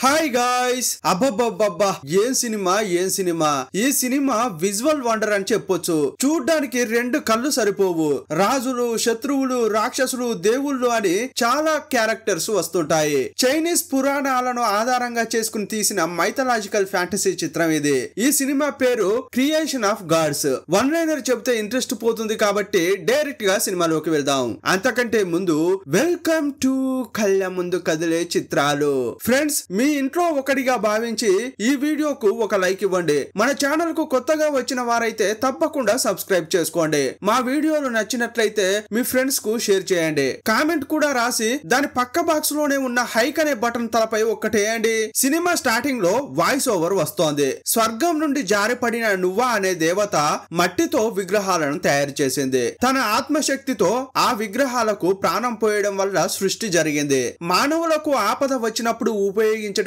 Hi guys, అబ్బబ్బబ్బబ్బా ఏం cinema. ఈ సినిమా విజువల్ వండర్ అని చెప్పొచ్చు. చూడ్డానికి రెండు కళ్ళు సరిపోవు. రాజులు, శత్రువులు, రాక్షసులు, దేవుళ్ళు అని చాలా క్యారెక్టర్స్ వస్తుంటాయి. చైనీస్ పురాణాలను ఆధారంగా చేసుకుని తీసిన మైథలాజికల్ ఫ్యాంటసీ చిత్రం ఇది. ఈ సినిమా పేరు creation of gods. One liner చెప్తే ఇంట్రెస్ట్ పోతుంది కాబట్టి డైరెక్ట్ గా సినిమాలోకి వెళ్దాం. అంతకంటే ముందు వెల్కమ్ టు కళ్ళ ముందు కదిలే చిత్రాలు. ఫ్రెండ్స్, మీ ఇంట్లో ఒకటిగా భావించి ఈ వీడియోకు ఒక లైక్ ఇవ్వండి. మన ఛానల్ కు కొత్తగా వచ్చిన వారైతే తప్పకుండా సబ్స్క్రైబ్ చేసుకోండి. మా వీడియోలు నచ్చినట్లయితే మీ ఫ్రెండ్స్ కు షేర్ చేయండి. కామెంట్ కూడా రాసి దాని పక్క బాక్స్ లోనే ఉన్న హైక్ అనే బటన్ తలపై ఒక్కటేయండి. సినిమా స్టార్టింగ్ లో వాయిస్ ఓవర్ వస్తోంది. స్వర్గం నుండి జారిపడిన నువ్వా అనే దేవత మట్టితో విగ్రహాలను తయారు చేసింది. తన ఆత్మశక్తితో ఆ విగ్రహాలకు ప్రాణం పోయడం వల్ల సృష్టి జరిగింది. మానవులకు ఆపద వచ్చినప్పుడు ఉపయోగించడానికి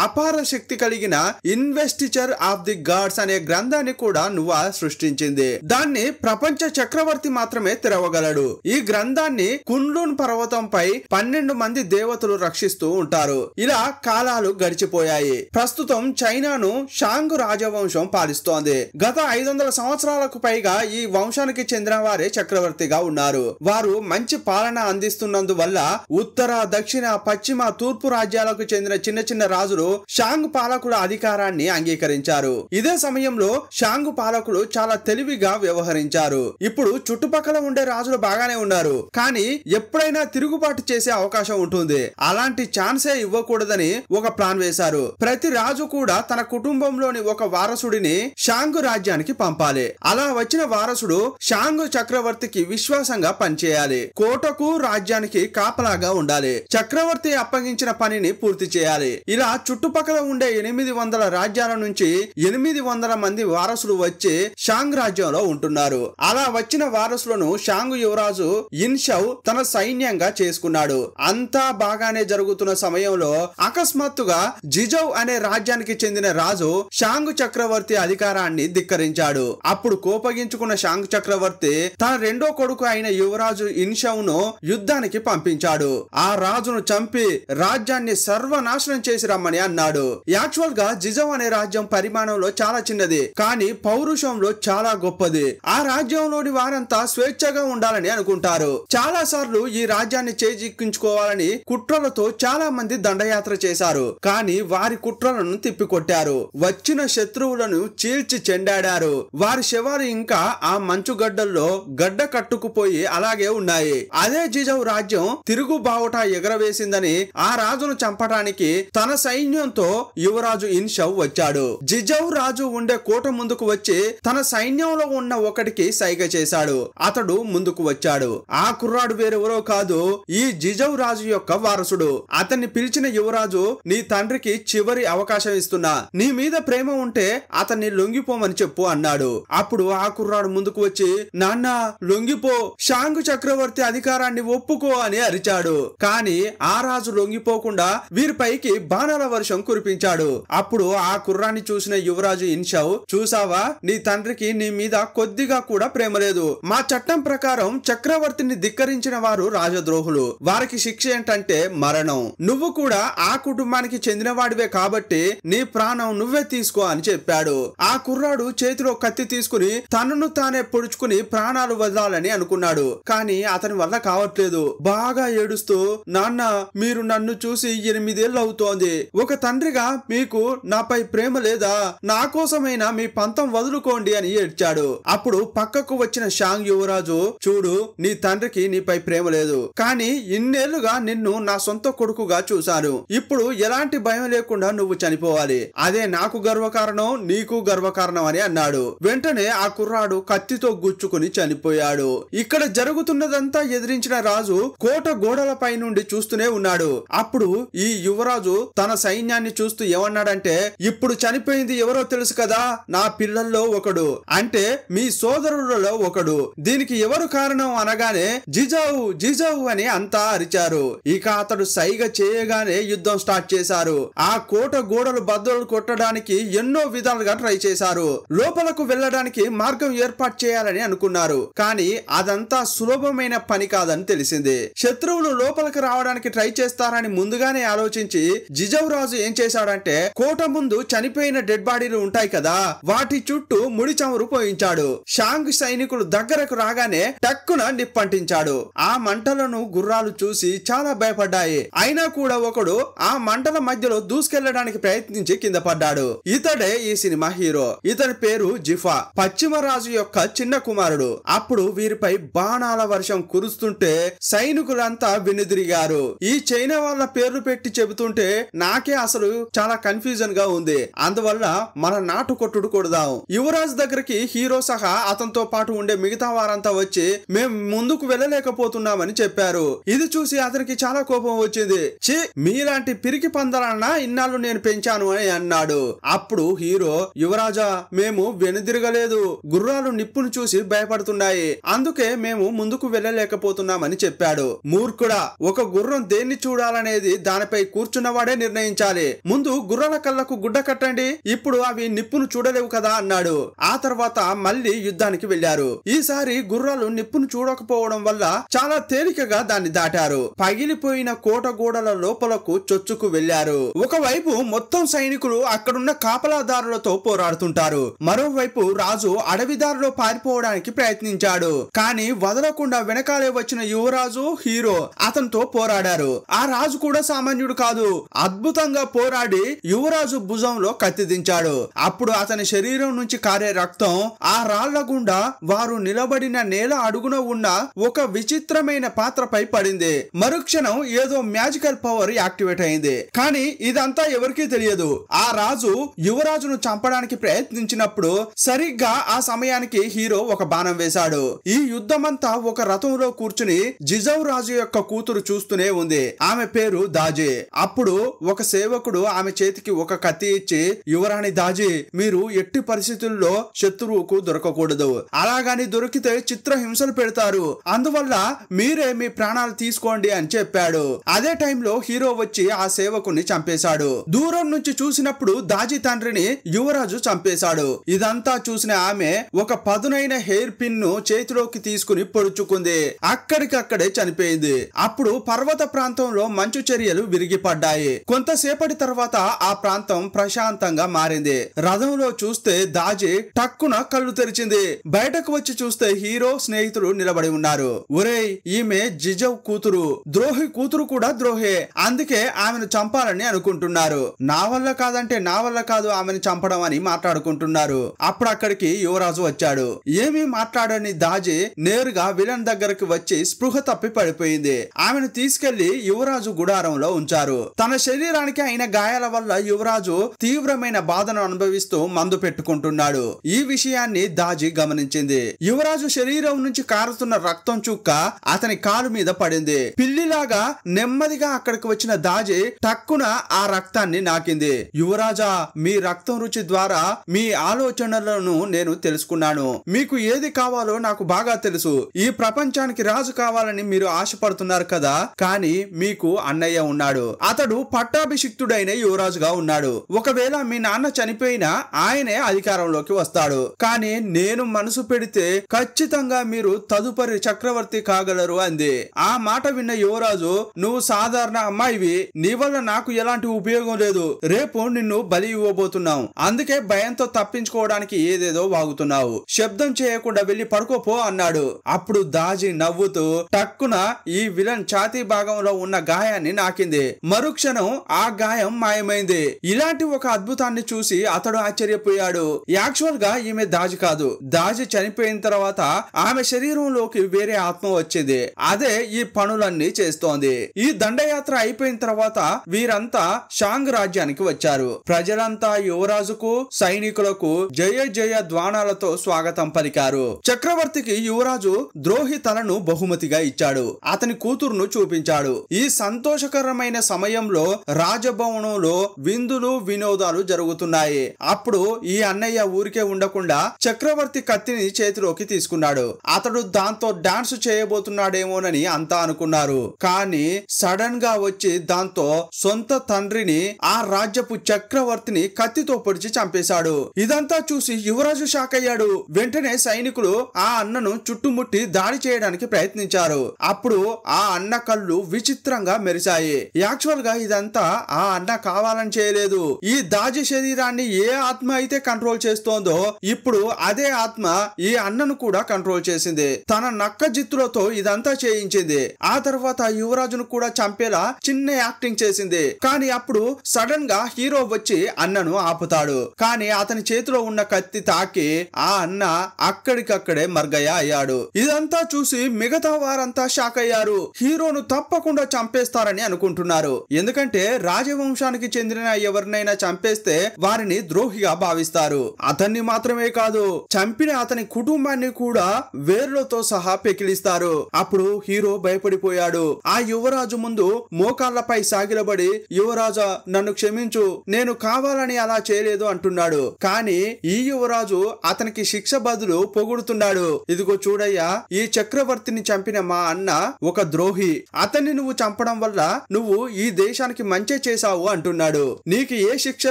అపార శక్తి కలిగిన ఇన్వెస్టిచర్ ఆఫ్ ది గాడ్స్ అనే గ్రంథాన్ని కూడా నువ్వా సృష్టించింది. దాన్ని ప్రపంచ చక్రవర్తి మాత్రమే తెరవగలడు. ఈ గ్రంథాన్ని కున్లున్ పర్వతంపై 12 మంది దేవతలు రక్షిస్తూ ఉంటారు. ఇలా కాలాలు గడిచిపోయాయి. ప్రస్తుతం చైనాను షాంగ్ రాజవంశం పాలిస్తోంది. గత 500 సంవత్సరాలకు పైగా ఈ వంశానికి చెందిన వారే చక్రవర్తిగా ఉన్నారు. వారు మంచి పాలన అందిస్తున్నందువల్ల ఉత్తర, దక్షిణ, పశ్చిమ, తూర్పు రాజ్యాలకు చెందిన చిన్న చిన్న రాజులు షాంగ్ పాలకుల అధికారాన్ని అంగీకరించారు. ఇదే సమయంలో షాంగ్ పాలకులు చాలా తెలివిగా వ్యవహరించారు. ఇప్పుడు చుట్టుపక్కల ఉండే రాజులు బాగానే ఉన్నారు, కానీ ఎప్పుడైనా తిరుగుబాటు చేసే అవకాశం ఉంటుంది. అలాంటి ఛాన్సే ఇవ్వకూడదని ఒక ప్లాన్ వేశారు. ప్రతి రాజు కూడా తన కుటుంబంలోని ఒక వారసుడిని షాంగ్ రాజ్యానికి పంపాలి. అలా వచ్చిన వారసుడు షాంగ్ చక్రవర్తికి విశ్వాసంగా పనిచేయాలి. కోటకు రాజ్యానికి కాపలాగా ఉండాలి. చక్రవర్తి అప్పగించిన పనిని పూర్తి చేయాలి. ఇలా చుట్టుపక్కల ఉండే 800 రాజ్యాల నుంచి 800 మంది వారసులు వచ్చి షాంగ్ రాజ్యంలో ఉంటున్నారు. అలా వచ్చిన వారసులను షాంగ్ యువరాజు ఇన్షౌ తన సైన్యంగా చేసుకున్నాడు. అంతా బాగానే జరుగుతున్న సమయంలో అకస్మాత్తుగా జిజౌ అనే రాజ్యానికి చెందిన రాజు షాంగ్ చక్రవర్తి అధికారాన్ని ధిక్కరించాడు. అప్పుడు కోపగించుకున్న షాంగ్ చక్రవర్తి తన రెండో కొడుకు అయిన యువరాజు ఇన్షౌను యుద్ధానికి పంపించాడు. ఆ రాజును చంపి రాజ్యాన్ని సర్వనాశనం చేసి రమ్మని అన్నాడు. యాక్చువల్ గా జిజౌ అనే రాజ్యం పరిమాణంలో చాలా చిన్నది, కానీ పౌరుషంలో చాలా గొప్పది. ఆ రాజ్యంలోని వారంతా స్వేచ్ఛగా ఉండాలని అనుకుంటారు. చాలా సార్లు ఈ రాజ్యాన్ని చేజిక్కించుకోవాలని కుట్రలతో చాలా మంది దండయాత్ర చేశారు, కానీ వారి కుట్రలను తిప్పికొట్టారు. వచ్చిన శత్రువులను చీల్చి చెండాడారు. వారి శవాలు ఇంకా ఆ మంచుగడ్డల్లో గడ్డ కట్టుకుపోయి అలాగే ఉన్నాయి. అదే జిజౌ రాజ్యం తిరుగుబావుట ఎగరవేసిందని ఆ రాజును చంపడానికి తన సైన్యంతో యువరాజు ఇన్షౌ వచ్చాడు. జిజౌ రాజు ఉండే కోట ముందుకు వచ్చి తన సైన్యంలో ఉన్న ఒకటికి సైగ చేశాడు. అతడు ముందుకు వచ్చాడు. ఆ కుర్రాడు వేరెవరో కాదు, ఈ జిజౌ రాజు యొక్క వారసుడు. అతన్ని పిలిచిన యువరాజు, నీ తండ్రికి చివరి అవకాశం ఇస్తున్నా, నీ మీద ప్రేమ ఉంటే అతన్ని లొంగిపోమని చెప్పు అన్నాడు. అప్పుడు ఆ కుర్రాడు ముందుకు వచ్చి, నాన్న లొంగిపో, షాంగ్ చక్రవర్తి అధికారాన్ని ఒప్పుకో అని అరిచాడు. కానీ ఆ రాజు లొంగిపోకుండా వీరిపైకి బాణాల వర్షం కురిపించాడు. అప్పుడు ఆ కుర్రాన్ని చూసిన యువరాజు ఇన్షౌ, చూసావా, నీ తండ్రికి నీ మీద కొద్దిగా కూడా ప్రేమ లేదు. మా చట్టం ప్రకారం చక్రవర్తిని ధిక్కరించిన వారు రాజద్రోహులు. వారికి శిక్ష ఏంటంటే మరణం. నువ్వు కూడా ఆ కుటుంబానికి చెందిన వాడివే కాబట్టి నీ ప్రాణం నువ్వే తీసుకో అని చెప్పాడు. ఆ కుర్రాడు చేతిలో కత్తి తీసుకుని తనను తానే పొడుచుకుని ప్రాణాలు వదలాలని అనుకున్నాడు, కానీ అతని వల్ల కావట్లేదు. బాగా ఏడుస్తూ, నాన్న మీరు నన్ను చూసి 8 ఏళ్ళు అవుతోంది. ఒక తండ్రిగా మీకు నాపై ప్రేమ లేదా? నా కోసమైనా మీ పంతం వదులుకోండి అని ఏడ్చాడు. అప్పుడు పక్కకు వచ్చిన షాంగ్ యువరాజు, చూడు, నీ తండ్రికి నీపై ప్రేమ లేదు, కానీ ఇన్నేళ్లుగా నిన్ను నా సొంత కొడుకుగా చూశాను. ఇప్పుడు ఎలాంటి భయం లేకుండా నువ్వు చనిపోవాలి. అదే నాకు గర్వకారణం, నీకు గర్వకారణం అని అన్నాడు. వెంటనే ఆ కుర్రాడు కత్తితో గుచ్చుకుని చనిపోయాడు. ఇక్కడ జరుగుతున్నదంతా ఎదిరించిన రాజు కోట గోడలపై నుండి చూస్తూనే ఉన్నాడు. అప్పుడు ఈ యువరాజు తన సైన్యాన్ని చూస్తూ ఏమన్నాడంటే, ఇప్పుడు చనిపోయింది ఎవరో తెలుసు కదా, నా పిల్లల్లో ఒకడు, అంటే మీ సోదరులలో ఒకడు. దీనికి ఎవరు కారణం అనగానే జిజౌ జిజౌ అని అంతా అరిచారు. ఇక అతడు సైగ చేయగానే యుద్ధం స్టార్ట్ చేశారు. ఆ కోట గోడలు బద్దలు కొట్టడానికి ఎన్నో విధాలుగా ట్రై చేశారు. లోపలకు వెళ్ళడానికి మార్గం ఏర్పాటు చేయాలని అనుకున్నారు, కానీ అదంతా సులభమైన పని కాదని తెలిసింది. శత్రువులు లోపలికి రావడానికి ట్రై చేస్తారని ముందుగానే ఆలోచించి జిజౌ రాజు ఏం చేశాడంటే కోట ముందు చనిపోయిన డెడ్ బాడీలు ఉంటాయి కదా, వాటి చుట్టూ ముడి చమురు పోయించాడు. షాంగ్ సైనికులు దగ్గరకు రాగానే టక్కున నిప్పంటించాడు. ఆ మంటలను గుర్రాలు చూసి చాలా భయపడ్డాయి. అయినా కూడా ఒకడు ఆ మంటల మధ్యలో దూసుకెళ్లడానికి ప్రయత్నించి కింద పడ్డాడు. ఇతడే ఈ సినిమా హీరో. ఇతని పేరు జిఫా, పశ్చిమ రాజు యొక్క చిన్న కుమారుడు. అప్పుడు వీరిపై బాణాల వర్షం కురుస్తుంటే సైనికులంతా వెనుదిరిగారు. ఈ చైనా వాళ్ళ పేర్లు పెట్టి చెబుతుంటే నాకే అసలు చాలా కన్ఫ్యూజన్ గా ఉంది. అందువల్ల మన నాటు కొట్టుడు కొడదాం. యువరాజు దగ్గరికి హీరో సహా అతనితో పాటు ఉండే మిగతా వారంతా వచ్చి మేం ముందుకు వెళ్ళలేకపోతున్నామని చెప్పారు. ఇది చూసి అతనికి చాలా కోపం వచ్చింది. ఛీ, మీలాంటి పిరికి పందలన్నా ఇన్నాళ్ళు నేను పెంచాను అని అన్నాడు. అప్పుడు హీరో, యువరాజా మేము వెనుదిరగలేదు, గుర్రాలు నిప్పును చూసి భయపడుతున్నాయి, అందుకే మేము ముందుకు వెళ్ళలేకపోతున్నామని చెప్పాడు. మూర్ఖుడా, ఒక గుర్రం దేన్ని చూడాలనేది దానిపై కూర్చున్నవాడే నిర్ణయించాలి. ముందు గుర్రాల కళ్ళకు గుడ్డ కట్టండి, ఇప్పుడు అవి నిప్పును చూడలేవు కదా అన్నాడు. ఆ తర్వాత మళ్ళీ యుద్ధానికి వెళ్లారు. ఈసారి గుర్రాలు నిప్పును చూడకపోవడం వల్ల చాలా తేలికగా దాన్ని దాటారు. పగిలిపోయిన కోట గోడల లోపలకు చొచ్చుకు వెళ్లారు. ఒకవైపు మొత్తం సైనికులు అక్కడున్న కాపలాదారులతో పోరాడుతుంటారు. మరోవైపు రాజు అడవిదారిలో పారిపోవడానికి ప్రయత్నించాడు. కానీ వదలకుండా వెనకాలే వచ్చిన యువరాజు హీరో అతనితో పోరాడారు. ఆ రాజు కూడా సామాన్యుడు కాదు. అద్భుతంగా పోరాడి యువరాజు భుజంలో కత్తి దించాడు. అప్పుడు అతని శరీరం నుంచి కారే రక్తం ఆ రాళ్ల గుండా వారు నిలబడిన నేల అడుగున ఉన్న ఒక విచిత్రమైన పాత్రపై పడింది. మరుక్షణం ఏదో మ్యాజికల్ పవర్ యాక్టివేట్ అయింది. కానీ ఇదంతా ఎవరికీ తెలియదు. ఆ రాజు యువరాజును చంపడానికి ప్రయత్నించినప్పుడు సరిగ్గా ఆ సమయానికి హీరో ఒక బాణం వేశాడు. ఈ యుద్ధమంతా ఒక రథంలో కూర్చుని జిజౌ రాజు యొక్క కూతురు చూస్తూనే ఉంది. ఆమె పేరు దాజీ. అప్పుడు ఒక సేవకుడు ఆమె చేతికి ఒక కత్తి ఇచ్చి, యువరాణి దాజీ, మీరు ఎట్టి పరిస్థితుల్లో శత్రువుకు దొరకకూడదు, అలాగని దొరికితే చిత్ర హింసలు పెడతారు, అందువల్ల మీరే మీ ప్రాణాలు తీసుకోండి అని చెప్పాడు. అదే టైంలో హీరో వచ్చి ఆ సేవకుని చంపేశాడు. దూరం నుంచి చూసినప్పుడు దాజీ తండ్రిని యువరాజు చంపేశాడు. ఇదంతా చూసిన ఆమె ఒక పదునైన హెయిర్ పిన్ ను చేతిలోకి తీసుకుని పొడుచుకుంది. అక్కడికక్కడే చనిపోయింది. అప్పుడు పర్వత ప్రాంతంలో మంచు చర్యలు విరిగిపడ్డాయి. కొంతసేపటి తర్వాత ఆ ప్రాంతం ప్రశాంతంగా మారింది. రథంలో చూస్తే దాజీ టక్కున కళ్ళు తెరిచింది. బయటకు వచ్చి చూస్తే హీరో స్నేహితులు నిలబడి ఉన్నారు. ఒరేయ్, ఈమె జిజౌ కూతురు, ద్రోహి కూతురు కూడా ద్రోహే, అందుకే ఆమెను చంపాలని అనుకుంటున్నారు. నా వల్ల కాదంటే నా వల్ల కాదు ఆమెను చంపడం అని మాట్లాడుకుంటున్నారు. అప్పుడు అక్కడికి యువరాజు వచ్చాడు. ఏమీ మాట్లాడని దాజీ నేరుగా విలన్ దగ్గరకు వచ్చి స్పృహ తప్పి పడిపోయింది. ఆమెను తీసుకెళ్లి యువరాజు గుడారంలో ఉంచారు. తన శరీరానికి అయిన గాయాల వల్ల యువరాజు తీవ్రమైన బాధను అనుభవిస్తూ మందు పెట్టుకుంటున్నాడు. ఈ విషయాన్ని దాజీ గమనించింది. యువరాజు శరీరం నుంచి కారుతున్న రక్తం చుక్క అతని కాలు మీద పడింది. పిల్లిలాగా నెమ్మదిగా అక్కడికి వచ్చిన దాజీ టక్కున ఆ రక్తాన్ని నాకింది. యువరాజా, మీ రక్తం రుచి ద్వారా మీ ఆలోచనలను నేను తెలుసుకున్నాను. మీకు ఏది కావాలో నాకు బాగా తెలుసు. ఈ ప్రపంచానికి రాజు కావాలని మీరు ఆశపడుతున్నారు కదా, కానీ మీకు అన్నయ్య ఉన్నాడు. అతడు పట్టాభిషిక్తుడైన యువరాజుగా ఉన్నాడు. ఒకవేళ మీ నాన్న చనిపోయినా ఆయనే అధికారంలోకి వస్తాడు. కానీ నేను మనసు పెడితే ఖచ్చితంగా మీరు తదుపరి చక్రవర్తి కాగలరు అంది. ఆ మాట విన్న యువరాజు, నువ్వు సాధారణ అమ్మాయివి, నీ వల్ల నాకు ఎలాంటి ఉపయోగం లేదు. రేపు నిన్ను బలి ఇవ్వబోతున్నావు, అందుకే భయంతో తప్పించుకోవడానికి ఏదేదో వాగుతున్నావు. శబ్దం చేయకుండా వెళ్లి పడుకోపో అన్నాడు. అప్పుడు దాజీ నవ్వుతూ టక్కున ఈ విలన్ ఛాతీ భాగంలో ఉన్న గాయాన్ని నాకింది. మరుక్షణం ఆ గాయం మాయమైంది. ఇలాంటి ఒక అద్భుతాన్ని చూసి అతడు ఆశ్చర్యపోయాడు. యాక్చువల్ గా ఈమె దాజీ కాదు. దాజీ చనిపోయిన తర్వాత ఆమె శరీరంలోకి వేరే ఆత్మ వచ్చింది. అదే ఈ పనులన్నీ చేస్తోంది. ఈ దండయాత్ర అయిపోయిన తర్వాత వీరంతా షాంగ్ రాజ్యానికి వచ్చారు. ప్రజలంతా యువరాజుకు సైనికులకు జయ జయ ధ్వానాలతో స్వాగతం పలికారు. చక్రవర్తికి యువరాజు ద్రోహి తలను బహుమతిగా ఇచ్చాడు. అతని కూతురును చూపించాడు. ఈ సంతోషకరమైన సమయంలో రాజభవనంలో విందులు వినోదాలు జరుగుతున్నాయి. అప్పుడు ఈ అన్నయ్య ఊరికే ఉండకుండా చక్రవర్తి కత్తిని చేతిలోకి తీసుకున్నాడు. అతడు దాంతో డాన్స్ చేయబోతున్నాడేమోనని అంతా అనుకున్నారు. కానీ సడన్ గా వచ్చి దాంతో సొంత తండ్రిని, ఆ రాజ్యపు చక్రవర్తిని కత్తితో పొడిచి చంపేశాడు. ఇదంతా చూసి యువరాజు షాక్ అయ్యాడు. వెంటనే సైనికులు ఆ అన్నను చుట్టుముట్టి దాడి చేయడానికి ప్రయత్నించారు. అప్పుడు ఆ అన్న కళ్ళు విచిత్రంగా మెరిశాయి. యాక్చువల్ గా ఇదంతా ఆ అన్న కావాలని చేయలేదు. ఈ దాజి శరీరాన్ని ఏ ఆత్మ అయితే కంట్రోల్ చేస్తోందో ఇప్పుడు అదే ఆత్మ ఈ అన్నను కూడా కంట్రోల్ చేసింది. తన నక్క జిత్తులతో ఇదంతా చేయించింది. ఆ తర్వాత యువరాజును కూడా చంపేలా చిన్న యాక్టింగ్ చేసింది. కానీ అప్పుడు సడన్ గా హీరో వచ్చి అన్నను ఆపుతాడు. కానీ అతని చేతిలో ఉన్న కత్తి తాకి ఆ అన్న అక్కడికక్కడే మర్గయ్య అయ్యాడు. ఇదంతా చూసి మిగతా వారంతా షాక్ అయ్యారు. హీరోను తప్పకుండా చంపేస్తారని అనుకుంటున్నారు. ఎందుకంటే రాజవంశానికి చెందిన ఎవరినైనా చంపేస్తే వారిని ద్రోహిగా భావిస్తారు. అతన్ని మాత్రమే కాదు, చంపిన అతని కుటుంబాన్ని కూడా వేర్లతో సహా పెకిలిస్తారు. అప్పుడు హీరో భయపడిపోయాడు. ఆ యువరాజు ముందు మోకాళ్లపై సాగిలబడి, యువరాజా నన్ను క్షమించు, నేను కావాలని అలా చేయలేదు అంటున్నాడు. కానీ ఈ యువరాజు అతనికి శిక్ష బదులు పొగుడుతున్నాడు. ఇదిగో చూడయ్యా, ఈ చక్రవర్తిని చంపిన మా అన్న ఒక ద్రోహి. అతన్ని నువ్వు చంపడం వల్ల నువ్వు ఈ దేశానికి మంచి చేశావు అంటున్నాడు. నీకు ఏ శిక్ష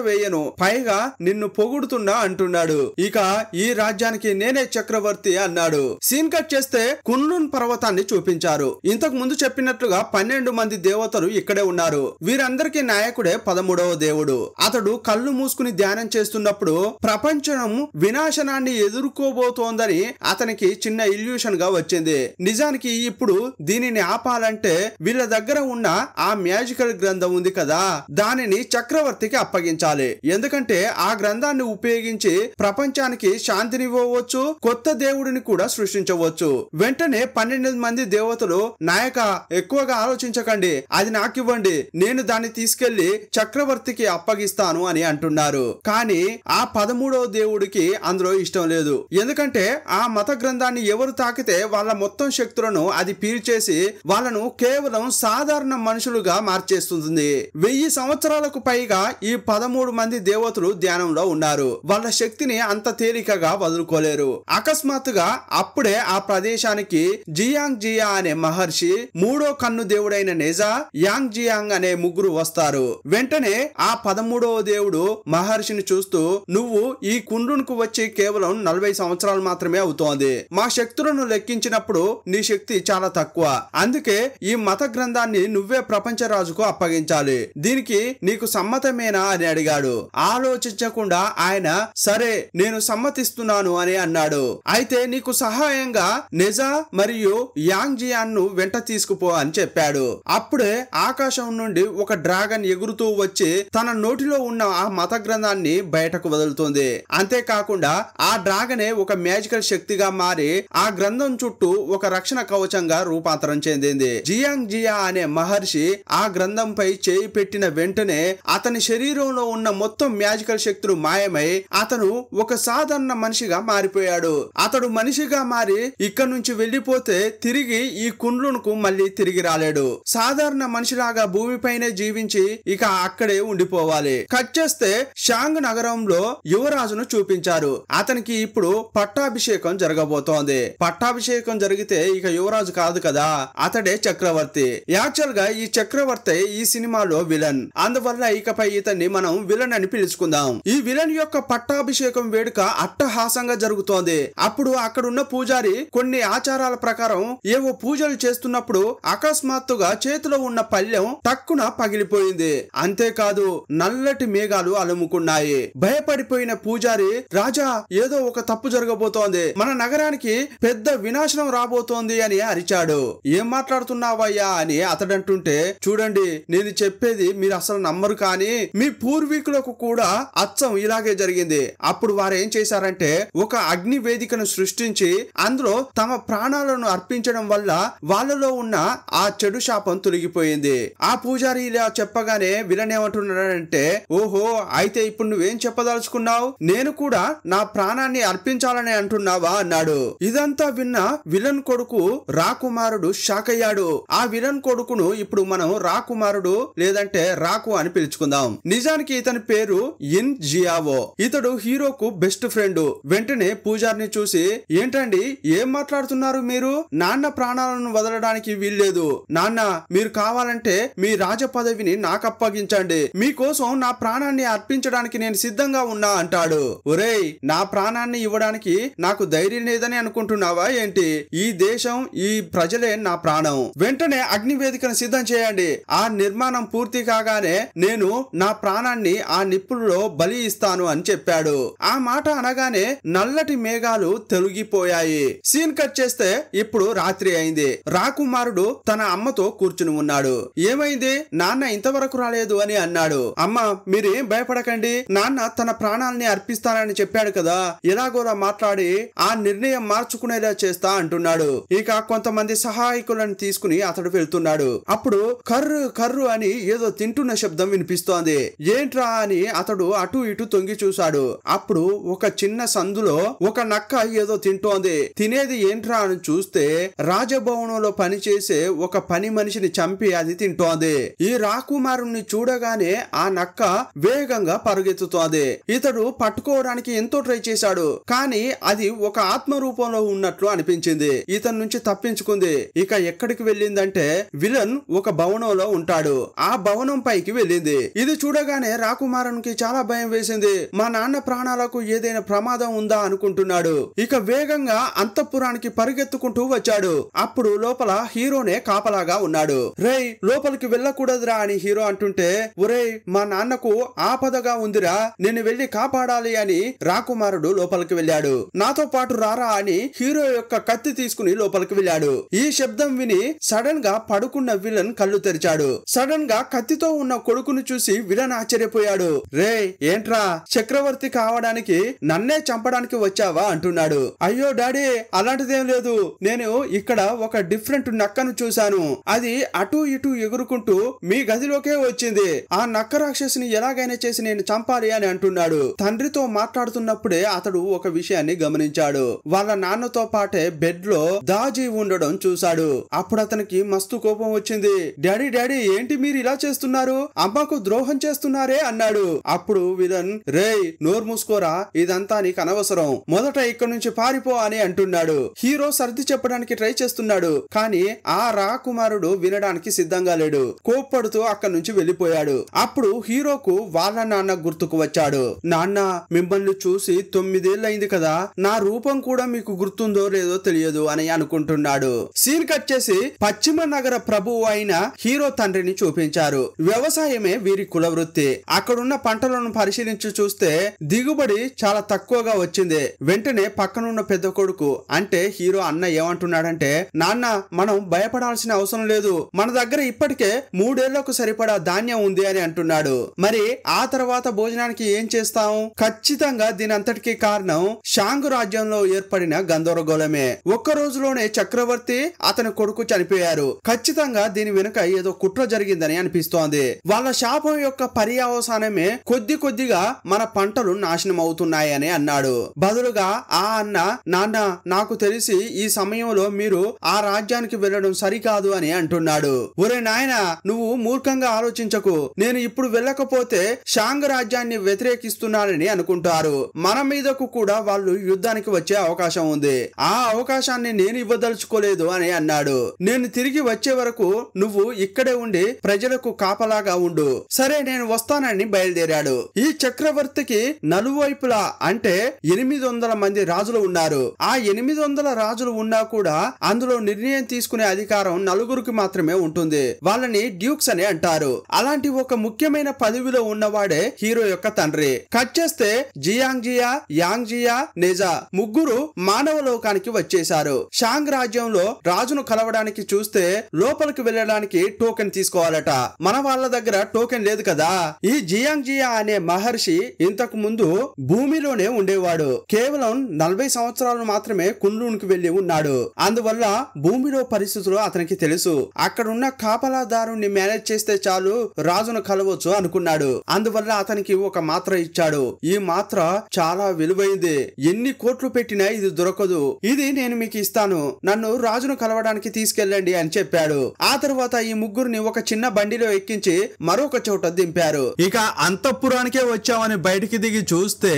వేయను, పైగా నిన్ను పొగుడుతున్నా అంటున్నాడు. ఇక ఈ రాజ్యానికి నేనే చక్రవర్తి అన్నాడు. సీన్ కట్ చేస్తే కున్లున్ పర్వతాన్ని చూపించారు. ఇంతకు ముందు చెప్పినట్లుగా 12 మంది దేవతలు ఇక్కడే ఉన్నారు. వీరందరికీ నాయకుడే 13వ దేవుడు. అతడు కళ్ళు మూసుకుని ధ్యానం చేస్తున్నప్పుడు ప్రపంచం వినాశనాన్ని ఎదుర్కోబోతోందని అతనికి చిన్న ఇల్యూషన్ గా వచ్చింది. నిజానికి ఇప్పుడు దీనిని ఆపాలంటే వీళ్ళ దగ్గర ఉన్న ఆ మ్యాజికల్ గ్రంథం ఉంది కదా, దానిని చక్రవర్తికి అప్పగించాలి. ఎందుకంటే ఆ గ్రంథాన్ని ఉపయోగించి ప్రపంచానికి శాంతినివ్వవచ్చు, కొత్త దేవుడిని కూడా సృష్టించవచ్చు. వెంటనే 12 మంది దేవతలు, నాయక ఎక్కువగా ఆలోచించకండి, అది నాకివ్వండి, నేను దాన్ని తీసుకెళ్లి చక్రవర్తికి అప్పగిస్తాను అని అంటున్నారు. కానీ ఆ 13వ దేవుడికి అందులో ఇష్టం లేదు. ఎందుకంటే ఆ మత గ్రంథాన్ని ఎవరు తాకితే వాళ్ళ మొత్తం శక్తులను అది పీల్చేసి వాళ్ళను కేవలం సాధారణ మనుషులుగా మార్చేస్తుంది. 1000 సంవత్సరాలకు పైగా ఈ 13 మంది దేవతలు ధ్యానంలో ఉన్నారు. వాళ్ళ శక్తిని అంత తేలికగా వదులుకోలేరు. అకస్మాత్తుగా అప్పుడే ఆ ప్రదేశానికి జియాంగ్ జియా అనే మహర్షి, 3వ కన్ను దేవుడైన నెజా, యాంగ్ జియాంగ్ అనే ముగ్గురు వస్తారు. వెంటనే ఆ 13వ దేవుడు మహర్షిని చూస్తూ, నువ్వు ఈ కుండ్రునికి వచ్చి కేవలం 40 సంవత్సరాలు మాత్రమే అవుతోంది. మా శక్తులను లెక్కించినప్పుడు నీ శక్తి చాలా తక్కువ. అందుకే ఈ మత గ్రంథాన్ని నువ్వే ప్రపంచ రాజుకు అప్పగించాలి. దీనికి నీకు సమ్మతమేనా అని అడిగాడు. ఆలోచించకుండా ఆయన సరే నేను సమ్మతిస్తున్నాను అని అన్నాడు. అయితే నీకు సహాయంగా నెజా మరియు యాంగ్ జియాన్ ను వెంట తీసుకుపో అని చెప్పాడు. అప్పుడే ఆకాశం నుండి ఒక డ్రాగన్ ఎగురుతూ వచ్చి తన నోటిలో ఉన్న ఆ మత గ్రంథాన్ని బయటకు వదులుతుంది. అంతేకాకుండా ఆ డ్రాగనే ఒక మ్యాజికల్ శక్తిగా మారి ఆ గ్రంథం చుట్టూ ఒక రక్షణ కవచంగా రూపాంతరం చెందింది. జియాంగ్ జియా అనే మహర్షి ఆ గ్రంథంపై చేయి పెట్టిన వెంటనే అతని శరీరంలో ఉన్న మొత్తం మ్యాజికల్ శక్తులు మాయమై అతను ఒక సాధారణ మనిషిగా మారిపోయాడు. అతడు మనిషిగా మారి ఇక్కడ నుంచి వెళ్లిపోతే తిరిగి ఈ కుండ్లున్కు మళ్ళీ తిరిగి రాలేడు. సాధారణ మనిషిలాగా భూమిపైనే జీవించి ఇక అక్కడే ఉండిపోవాలి. కట్ చేస్తే షాంగ్ నగరంలో యువరాజును చూపించారు. అతనికి ఇప్పుడు పట్టాభిషేకం జరగబోతోంది. పట్టాభిషేకం జరిగితే ఇక యువరాజు కాదు కదా, అతడే చక్రవర్తి. యాక్చువల్ గా ఈ చక్రవర్తి ఈ సినిమాలో విలన్. అందువల్ల ఇకపై ఇతన్ని మనం విలన్ అని పిలుచుకుందాం. ఈ విలన్ యొక్క పట్టాభిషేకం వేడుక అట్టహాసంగా జరుగుతోంది. అప్పుడు అక్కడున్న పూజారి కొన్ని ఆచారాల ప్రకారం ఏవో పూజలు చేస్తున్నప్పుడు అకస్మాత్తుగా చేతిలో ఉన్న పళ్ళెం టక్కున పగిలిపోయింది. అంతేకాదు నల్లటి మేఘాలు అలుముకున్నాయి. భయపడిపోయిన పూజారి, రాజా ఏదో ఒక తప్పు జరగబోతోంది, మన నగరానికి పెద్ద వినాశనం రాబోతోంది అని అరిచాడు. ఏం మాట్లాడుతున్నావయ్యా అని అతడంటుంటే, చూడండి నేను చెప్పేది మీరు అసలు నమ్మరు, కానీ మీ పూర్వీకులకు కూడా అచ్చం ఇలాగే జరిగింది. అప్పుడు వారు ఏం చేశారంటే ఒక అగ్ని వేదికను సృష్టించి అందులో తమ ప్రాణాలను అర్పించడం వల్ల వాళ్ళలో ఉన్న ఆ చెడు శాపం తొలగిపోయింది. ఆ పూజారి ఇలా చెప్పగానే విలన్ ఏమంటున్నాడంటే, ఓహో అయితే ఇప్పుడు నువ్వేం చెప్పదలుచుకున్నావు, నేను కూడా నా ప్రాణాన్ని అర్పించాలని అంటున్నావా అన్నాడు. ఇదంతా విన్న విలన్ కొడుకు రాకుమారుడు షాక్ అయ్యాడు. ఆ విలన్ కొడుకును ఇప్పుడు మనం రాకుమారుడు లేదంటే రాకు అని పిలుచుకుందాం. నిజానికి ఇతని పేరు ఇన్ జియావో. ఇతడు హీరోకు బెస్ట్ ఫ్రెండ్. వెంటనే పూజారిని చూసి, ఏంటండి ఏం మాట్లాడుతున్నారు మీరు, నాన్న ప్రాణాలను వదలడానికి వీల్లేదు. నాన్న మీరు కావాలంటే మీ రాజ పదవిని నాకు అప్పగించండి, మీకోసం నా ప్రాణాన్ని అర్పించడానికి నేను సిద్ధంగా ఉన్నా అంటాడు. ఒరేయ్ నా ప్రాణాన్ని ఇవ్వడానికి నాకు ధైర్యం లేదని అనుకుంటున్నావా ఏంటి, ఈ దేశం ఈ ప్రజలే నా ప్రాణం. వెంటనే అగ్ని వేదికను సిద్ధం చేయండి. ఆ నిర్మాణం పూర్తి కాగానే నేను నా ప్రాణాన్ని ఆ నిప్పుల్లో బలి ఇస్తాను అని చెప్పాడు. ఆ మాట అనగానే నల్లటి మేఘాలు తొలగిపోయాయి. సీన్ కట్ చేస్తే ఇప్పుడు రాత్రి అయింది. రాకుమారుడు తన అమ్మతో కూర్చుని ఉన్నాడు. ఏమైంది, నాన్న ఇంతవరకు రాలేదు అని అన్నాడు. అమ్మ, మీరేం భయపడకండి, నాన్న తన ప్రాణాలని అర్పిస్తానని చెప్పాడు కదా, ఎలాగోలా మాట్లాడి ఆ నిర్ణయం మార్చుకునేలా చేస్తా అంటున్నాడు. ఇక కొంతమంది సహాయకులను తీసుకుని అతడు వెళ్తున్నాడు. అప్పుడు కర్రు కర్రు అని ఏదో తింటున్న శబ్దం వినిపిస్తోంది. ఏంట్రా అని అతడు అటు ఇటు తొంగి చూశాడు. అప్పుడు ఒక చిన్న సందులో ఒక నక్క ఏదో తింటోంది. తినేది ఏంట్రా అని చూస్తే రాజభవనంలో పనిచేసే ఒక పని మనిషిని చంపి అది తింటోంది. ఈ రాకుమారుణ్ణి చూడగానే ఆ నక్క వేగంగా పరుగెత్తుతోంది. ఇతడు పట్టుకోవడానికి ఎంతో ట్రై చేశాడు, కానీ అది ఒక ఆత్మ రూపంలో ఉన్నట్లు అనిపించింది. ఇతని నుంచి తప్పించుకుంది. ఇక ఎక్కడికి వెళ్ళిందంటే విలన్ ఒక భవనంలో ఉంటాడు. ఆ భవనం పైకి వెళ్ళింది. ఇది చూడగానే రాకుమారునికి చాలా భయం వేసింది. మా నాన్న ప్రాణాలకు ఏదైనా ప్రమాదం ఉందా అనుకుంటున్నాడు. ఇక వేగంగా అంతఃపురానికి పరిగెత్తుకుంటూ వచ్చాడు. అప్పుడు లోపల హీరోనే కాపలాగా ఉన్నాడు. రేయ్, లోపలికి వెళ్ళకూడదురా అని హీరో అంటుంటే, ఒరేయ్ మా నాన్నకు ఆపదగా ఉందిరా, నేను వెళ్లి కాపాడాలి అని రాకుమారుడు లోపలికి వెళ్ళాడు. నాతో పాటు రారా అని హీరో యొక్క కత్తి తీసుకుని లోపలికి వెళ్ళాడు. ఈ శబ్దం విని సడన్ గా పడుకున్న విలన్ కళ్ళు తెరిచాడు. సడన్ గా కత్తితో ఉన్న కొడుకును చూసి విలన్ ఆశ్చర్యపోయాడు. రేయ్, ఏంట్రా చక్రవర్తి కావడానికి నన్నే చంపడానికి వచ్చావా అంటున్నాడు. అయ్యో డాడీ, అలాంటిదేం లేదు, నేను ఇక్కడ ఒక డిఫరెంట్ నక్కను చూశాను. అది అటు ఇటు ఎగురుకుంటూ మీ గదిలోకే వచ్చింది. ఆ నక్క రాక్షసిని ఎలాగైనా చేసి నేను చంపాలి అని అంటున్నాడు. తండ్రితో మాట్లాడుతున్నప్పుడే అతడు ఒక విషయాన్ని గమనించాడు. వాళ్ళ నాన్నతో పాటే బెడ్ లో దాజీ ఉండడం చూశాడు. అప్పుడు అతనికి మస్తు కోపం వచ్చింది. డాడీ డాడీ, ఏంటి మీరు ఇలా చేస్తున్నారు, అమ్మకు ద్రోహం చేస్తున్నారే అన్నాడు. అప్పుడు విలన్, రేయ్ నోరు మూసుకోరా, ఇదంతా నీకు అనవసరం, మొదట ఇక్కడి నుంచి పారిపో అని అంటున్నాడు. హీరో సర్ది చెప్పడానికి ట్రై చేస్తున్నాడు, కానీ ఆ రాకుమారుడు వినడానికి సిద్ధంగా లేడు. కోప్పడుతూ అక్కడి నుంచి వెళ్లిపోయాడు. అప్పుడు హీరోకు వాళ్ళ నాన్న గుర్తుకు వచ్చాడు. నాన్న, మిమ్మల్ని చూసి 9 ఏళ్ళైంది కదా, నా రూపం కూడా మీకు గుర్తుందో లేదో తెలియదు అని అనుకుంటున్నాడు. సీన్ కట్ చేసి పశ్చిమ నగర ప్రభువు అయిన హీరో తండ్రిని చూపించారు. వ్యవసాయమే వీరి కుల వృత్తి. అక్కడున్న పంటలను పరిశీలించి చూస్తే దిగుబడి చాలా తక్కువగా వచ్చింది. వెంటనే పక్కనున్న పెద్ద కొడుకు అంటే హీరో అన్న ఏమంటున్నాడంటే, నాన్న మనం భయపడాల్సిన అవసరం లేదు, మన దగ్గర ఇప్పటికే 3 ఏళ్లకు సరిపడా ధాన్యం ఉంది అని అంటున్నాడు. మరి ఆ తర్వాత భోజనానికి ఏం చేస్తాం? ఖచ్చితంగా దీనంతటికీ కారణం షాంగు రాజ్యంలో ఏర్పడిన గందరగోళమే. ఒక్క రోజులోనే చక్రవర్తి అతని కొడుకు చనిపోయారు. ఖచ్చితంగా దీని వెనుక ఏదో కుట్ర జరిగిందని అనిపిస్తోంది. వాళ్ళ శాపం యొక్క పర్యవసానమే కొద్ది కొద్దిగా మన పంటలు నాశనం అవుతున్నాయని అన్నాడు. బదులుగా ఆ అన్న, నాన్న నాకు తెలిసి ఈ సమయంలో మీరు ఆ రాజ్యానికి వెళ్ళడం సరికాదు అని అంటున్నాడు. ఒరే నాయనా, నువ్వు మూర్ఖంగా ఆలోచించకు, నేను ఇప్పుడు వెళ్ళకపోతే షాంగ్ రాజ్యాన్ని వ్యతిరేకిస్తున్నానని అనుకుంటారు. మన మీదకు కూడా వాళ్ళు యుద్ధానికి వచ్చే అవకాశం ఉంది. ఆ అవకాశాన్ని నేను ఇవ్వదలుచుకోలేదు అని అన్నాడు. నేను తిరిగి వచ్చే వరకు నువ్వు ఇక్కడే ఉండి ప్రజలకు కాపలాగా ఉండు. సరే నేను వస్తానని బయలుదేరాడు. ఈ చక్రవర్తికి నలువైపులా అంటే 800 మంది రాజులు ఉన్నారు. ఆ 800 రాజులు ఉన్నా కూడా అందులో నిర్ణయం తీసుకునే అధికారం 4గురికి మాత్రమే ఉంటుంది. వాళ్ళని డ్యూక్స్ అని అంటారు. అలాంటి ఒక ముఖ్యమైన పదవిలో ఉన్నవాడే హీరో యొక్క తండ్రి. కట్ చేస్తే జియాంగ్జియా, యాంగ్జియా, నెజా ముగ్గురు మానవ లోకానికి వచ్చేశారు. షాంగ్ రాజ్యంలో రాజును కలవడానికి చూస్తే లోపలికి వెళ్ళడానికి టోకెన్ తీసుకోవాలట. మన వాళ్ళ దగ్గర టోకెన్ లేదు కదా. ఈ జియాంగ్జియా అనే మహర్షి ఇంతకు ముందు భూమిలోనే ఉండేవాడు. కేవలం 40 సంవత్సరాలు మాత్రమే కుండ్లూన్కి వెళ్లి ఉన్నాడు. అందువల్ల భూమిలో పరిస్థితులు అతనికి తెలుసు. అక్కడున్న కాపలాదారుని మేనేజ్ చేస్తే చాలు రాజును కలవచ్చు అనుకున్నాడు. అందువల్ల అతనికి ఒక మాత్ర ఇచ్చాడు. ఈ మాత్ర చాలా విలువైంది, ఎన్ని కోట్లు పెట్టినా ఇది దొరకదు, ఇది నేను మీకు ఇస్తాను, నన్ను రాజును కలవడానికి తీసుకెళ్ళండి అని చెప్పాడు. ఆ తర్వాత ఈ ముగ్గురిని ఒక చిన్న బండిలో ఎక్కించి మరొక చోట దింపారు. ఇక అంతఃపురానికే వచ్చామని బయటికి దిగి చూస్తే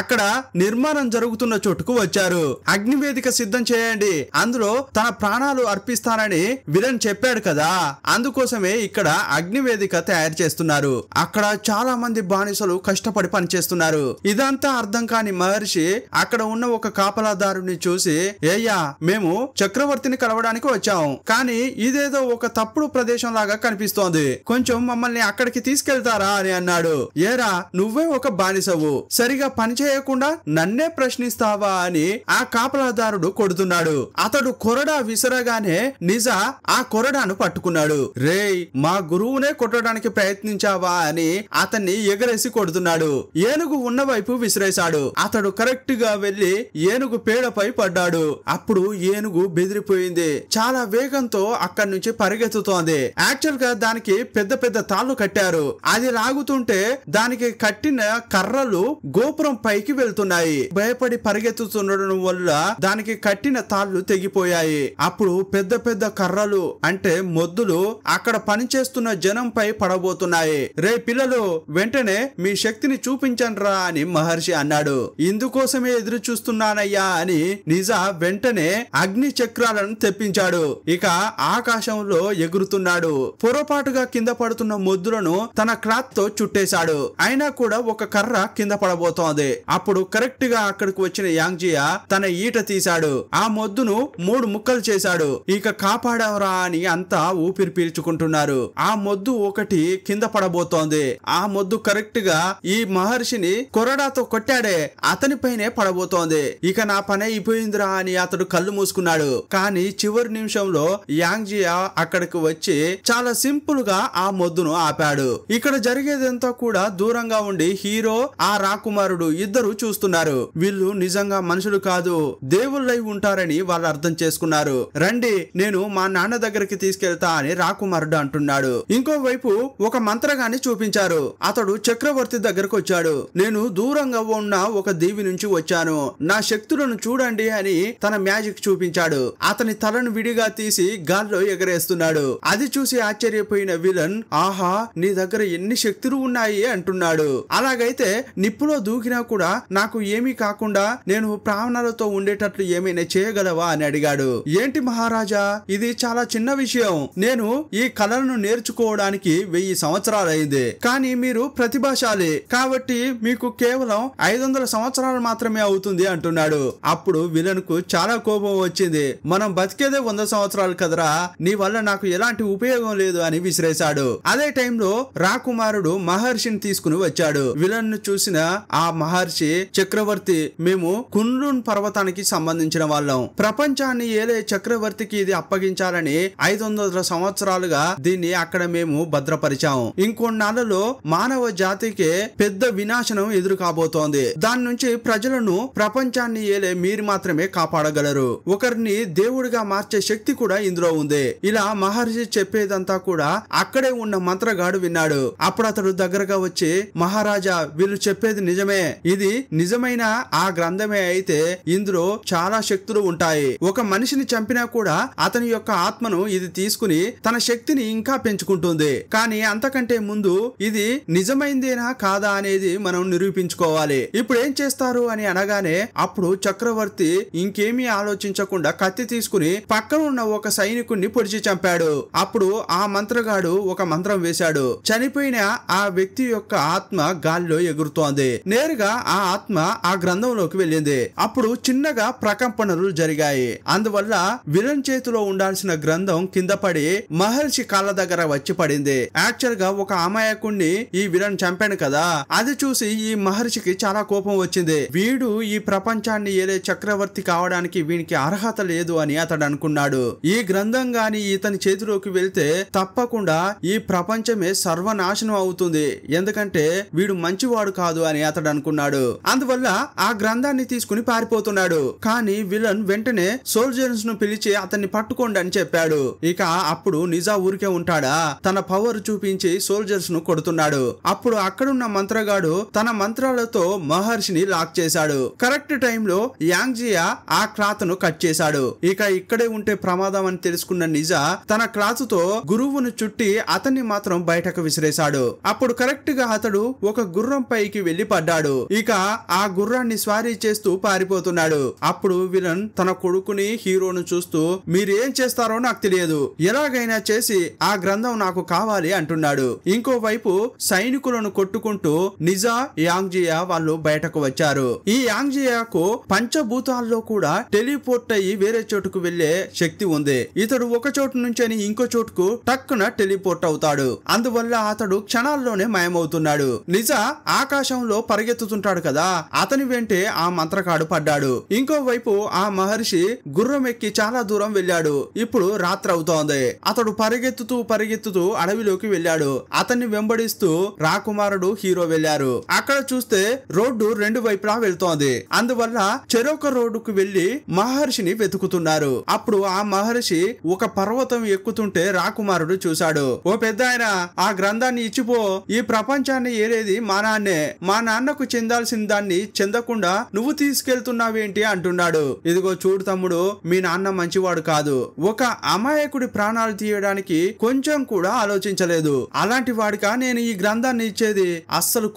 అక్కడ నిర్మాణం జరుగుతున్న చోటుకు వచ్చారు. అగ్నివేదిక సిద్ధం చేయండి, అందులో తన ప్రాణాలు అర్పిస్తానని విలన్ చెప్పాడు కదా, అందుకోసమే ఇక్కడ అగ్నివేదిక తయారు చేస్తున్నారు. అక్కడ చాలా మంది బానిసలు కష్టపడి పనిచేస్తున్నారు. ఇదంతా అర్థం కాని మహర్షి అక్కడ ఉన్న ఒక కాపలాదారుని చూసి, ఏయ్యా మేము చక్రవర్తిని కలవడానికి వచ్చాం, కానీ ఇదేదో ఒక తప్పుడు ప్రదేశం లాగా అనిపిస్తోంది, కొంచెం మమ్మల్ని అక్కడికి తీసుకెళ్తారా అని అన్నాడు. ఏరా నువ్వే ఒక బానిసవు, సరిగా పని చేయకుండా నన్నే ప్రశ్నిస్తావా అని ఆ కాపలాదారుడు కొడుతున్నాడు. అతడు కొరడా విసరగానే నిజా ఆ కొరడాను పట్టుకున్నాడు. రేయ్ మా గురువునే కొట్టడానికి ప్రయత్నించావా అని అతన్ని ఎగరేసి కొడుతున్నాడు. ఏనుగు ఉన్న వైపు విసిరేశాడు. అతడు కరెక్ట్ గా వెళ్లి ఏనుగు పేడపై పడ్డాడు. అప్పుడు ఏనుగు బెదిరిపోయింది. చాలా వేగంతో అక్కడి నుంచి పరిగెత్తుతోంది. యాక్చువల్ గా దానికి పెద్ద పెద్ద తాళ్లు కట్టారు. అది లాగుతుంటే దానికి కట్టిన కర్రలు గోపురం పైకి వెళ్తున్నాయి. భయపడి పరిగెత్తుతుండడం వల్ల దానికి కట్టిన తాళ్లు తెగిపోయాయి. అప్పుడు పెద్ద పెద్ద కర్రలు అంటే మొద్దులు అక్కడ పనిచేస్తున్న జనంపై పడబోతున్నాయి. రే పిల్లలు, వెంటనే మీ శక్తిని చూపించండ్రా అని మహర్షి అన్నాడు. ఇందుకోసమే ఎదురు చూస్తున్నానయ్యా అని నిజా వెంటనే అగ్ని చక్రాలను తెప్పించాడు. ఇక ఆకాశంలో ఎగురుతున్నాడు. పొరపాటుగా కింద పడుతున్న మొద్దులను తన క్లాత్ తో చుట్టేశాడు. అయినా కూడా ఒక కర్ర కింద పడబోతోంది. అప్పుడు కరెక్ట్ గా అక్కడికి వచ్చిన యాంగ్జియా తన ఈట తీశాడు. ఆ మొద్దును 3 ముక్కలు చేశాడు. ఇక కాపాడవరా అని అంతా ఊపిరి పీల్చుకుంటున్నారు. ఆ మొద్దు ఒకటి కింద పడబోతోంది. ఆ మొద్దు కరెక్ట్ గా ఈ మహర్షిని కొరడాతో కొట్టాడే అతనిపైనే పడబోతోంది. ఇక నా పని అయిపోయిందిరా అని అతడు కళ్ళు మూసుకున్నాడు. కానీ చివరి నిమిషంలో యాంగ్జియా అక్కడికి వచ్చి చాలా సింపుల్ గా ఆ మొద్దును ఆపాడు. ఇక్కడ జరిగేదంతా కూడా దూరంగా ఉండి హీరో ఆ రాకుమారుడు ఇద్దరు చూస్తున్నారు. వీళ్ళు నిజంగా మనుషులు కాదు, దేవుళ్ళై ఉంటారని వాళ్ళు అర్థం చేసుకున్నారు. రండి నేను మా నాన్న దగ్గరికి తీసుకెళ్తా అని రాకుమారుడు అంటున్నాడు. ఇంకోవైపు ఒక మంత్రగాన్ని చూపించారు. అతడు చక్రవర్తి దగ్గరకు వచ్చాడు. నేను దూరంగా ఉన్న ఒక దీవి నుంచి వచ్చాను, నా శక్తులను చూడండి అని తన మ్యాజిక్ చూపించాడు. అతని తలను విడిగా తీసి గాల్లో ఎగరేస్తున్నాడు. అది చూసి ఆశ్చర్యపోయిన విలన్, ఆహా నీ దగ్గర ఎన్ని శక్తులు ఉన్నాయి అంటున్నాడు. అలాగైతే నిప్పులో దూకినా కూడా నాకు ఏమీ కాకుండా నేను ప్రాణాలతో ఉండేటట్లు ఏమైనా చేయగలవా అని అడిగాడు. ఏంటి మహారాజా, ఇది చాలా చిన్న విషయం. నేను ఈ కళలను నేర్చుకోవడానికి 1000 సంవత్సరాలైంది. కానీ మీరు ప్రతిభాశాలి కాబట్టి మీకు కేవలం 500 సంవత్సరాలు మాత్రమే అవుతుంది అంటున్నాడు. అప్పుడు విలన్ కు చాలా కోపం వచ్చింది. మనం బతికేదే 100 సంవత్సరాలు కదరా, నీ వల్ల నాకు ఎలాంటి ఉపయోగం లేదు అని విసిరేశాడు. అదే టైంలో రాకుమారుడు మహర్షిని తీసుకుని వచ్చాడు. విలన్ ను చూసిన ఆ మహర్షి, చక్రవర్తి మేము కున్లున్ పర్వతానికి సంబంధించిన వాళ్ళం. ప్రపంచాన్ని ఏలే చక్రవర్తికి ఇది అప్పగించాలని 500 సంవత్సరాలుగా దీన్ని అక్కడ మేము భద్రపరిచాం. ఇంకొన్నాళ్లలో మానవ జాతికే పెద్ద వినాశనం ఎదురు కాబోతోంది. దాని నుంచి ప్రజలను, ప్రపంచాన్ని ఏలే మీరు మాత్రమే కాపాడగలరు. ఒకరిని దేవుడిగా మార్చే శక్తి కూడా ఇందులో ఉంది. ఇలా మహర్షి చెప్పేదంతా కూడా అక్కడే ఉన్న మంత్రగాడు విన్నాడు. అప్పుడు అతడు దగ్గరగా వచ్చి, మహారాజా వీళ్ళు చెప్పేది నిజమే, ఇది నిజమైన ఆ గ్రంథమే అయితే ఇందులో చాలా శక్తులు ఉంటాయి. ఒక మనిషిని చంపినా కూడా అతని యొక్క ఆత్మను ఇది తీసుకుని తన శక్తిని ఇంకా పెంచుకుంటుంది. కానీ అంతకంటే ముందు ఇది నిజమైందేనా కాదా అనేది మనం నిరూపించుకోవాలి. ఇప్పుడు ఏం చేస్తారు అని అనగానే అప్పుడు చక్రవర్తి ఇంకేమీ ఆలోచించకుండా కత్తి తీసుకుని పక్కన ఉన్న ఒక సైనికుడిని పొడిచి చంపాడు. అప్పుడు ఆ మంత్రగాడు ఒక మంత్రం వేశాడు. చనిపోయిన ఆ వ్యక్తి యొక్క ఆత్మ గాలిలో ఎగురుతోంది. నేరుగా ఆ ఆత్మ ఆ గ్రంథంలోకి వెళ్ళింది. అప్పుడు చిన్నగా ప్రకంపనలు జరిగాయి. అందువల్ల విలన్ చేతిలో ఉండాల్సిన గ్రంథం కింద పడి మహర్షి కాళ్ళ దగ్గర వచ్చి పడింది. యాక్చువల్ గా ఒక అమాయకుణ్ణి ఈ విలన్ చంపాడు కదా, అది చూసి ఈ మహర్షికి చాలా కోపం వచ్చింది. వీడు ఈ ప్రపంచాన్ని ఏలే చక్రవర్తి కావడానికి వీనికి అర్హత లేదు అని అతడు అనుకున్నాడు. ఈ గ్రంథం గాని ఇతని చేతిలోకి వెళ్తే తప్పకుండా ఈ ప్రపంచమే సర్వనాశనం అవుతుంది, ఎందుకంటే వీడు మంచివాడు కాదు అని అతడు అనుకున్నాడు. అందువల్ల ఆ గ్రంథాన్ని తీసుకుని పారిపోతున్నాడు. కానీ విలన్ వెంటనే సోల్జర్స్ ను పిలిచి అతన్ని పట్టుకోండి అని చెప్పాడు. ఇక అప్పుడు నిజా ఊరికే ఉంటాడా, తన పవర్ చూపించి సోల్జర్స్ ను కొడుతున్నాడు. అప్పుడు అక్కడున్న మంత్రగాడు తన మంత్రాలతో మహర్షిని లాక్ చేశాడు. కరెక్ట్ టైంలో యాంగ్జియా ఆ క్లాత్ ను కట్ చేశాడు. ఇక ఇక్కడే ఉంటే ప్రమాదం అని తెలుసుకున్న నిజా తన క్లాత్ తో గురువును చుట్టి అతన్ని మాత్రం బయటకు విసిరేశాడు. అప్పుడు కరెక్ట్ గా అతడు ఒక గుర్రం పైకి వెళ్లి పడ్డాడు. ఇక ఆ గుర్రాన్ని స్వారీ చేస్తూ పారిపోతున్నాడు. అప్పుడు విలన్ తన కొడుకుని హీరోను చూస్తూ, మీరేం చేస్తారో నాకు తెలియదు, ఎలాగైనా చేసి ఆ గ్రంథం నాకు కావాలి అంటున్నాడు. ఇంకోవైపు సైనికులను కొట్టుకుంటూ నిజా, యాంగ్జియా వాళ్ళు బయటకు వచ్చారు. ఈ యాంగ్జియాకు పంచభూతాల్లో కూడా టెలిపోర్ట్ అయ్యి వేరే చోటుకు వెళ్లే శక్తి ఉంది. ఇతడు ఒక చోటు నుంచి ఇంకో చోటుకు టక్ టక్కున టెలిపోర్ట్ అవుతాడు. అందువల్ల అతడు క్షణాల్లోనే మాయమవుతున్నాడు. నిజ ఆకాశంలో పరిగెత్తుతుంటాడు కదా, అతని వెంటే ఆ మంత్రకాడు పడ్డాడు. ఇంకోవైపు ఆ మహర్షి గుర్రం ఎక్కి చాలా దూరం వెళ్ళాడు. ఇప్పుడు రాత్రి అవుతోంది. అతడు పరిగెత్తుతూ అడవిలోకి వెళ్ళాడు. అతన్ని వెంబడిస్తూ రాకుమారుడు హీరో వెళ్లారు. అక్కడ చూస్తే రోడ్డు రెండు వైపులా వెళ్తోంది. అందువల్ల చెరొక రోడ్డుకు వెళ్లి మహర్షిని వెతుకుతున్నారు. అప్పుడు ఆ మహర్షి ఒక పర్వతం ఎక్కుతుంటే రాకుమారుడు చూశాడు. ఓ పెద్దాయన, ఆ గ్రంథాన్ని ఇచ్చిపో. ఈ ప్రపంచాన్ని ఏరేది మా నాన్నే. మా నాన్నకు చెందాల్సిన దాన్ని చెందకుండా నువ్వు తీసుకెళ్తున్నావేంటి అంటున్నాడు. ఇదిగో చూడు తమ్ముడు, మీ నాన్న మంచివాడు కాదు. ఒక అమాయకుడి ప్రాణాలు తీయడానికి కొంచెం కూడా ఆలోచించలేదు. అలాంటి వాడికా నేను ఈ గ్రంథాన్ని ఇచ్చేది? అస్సలు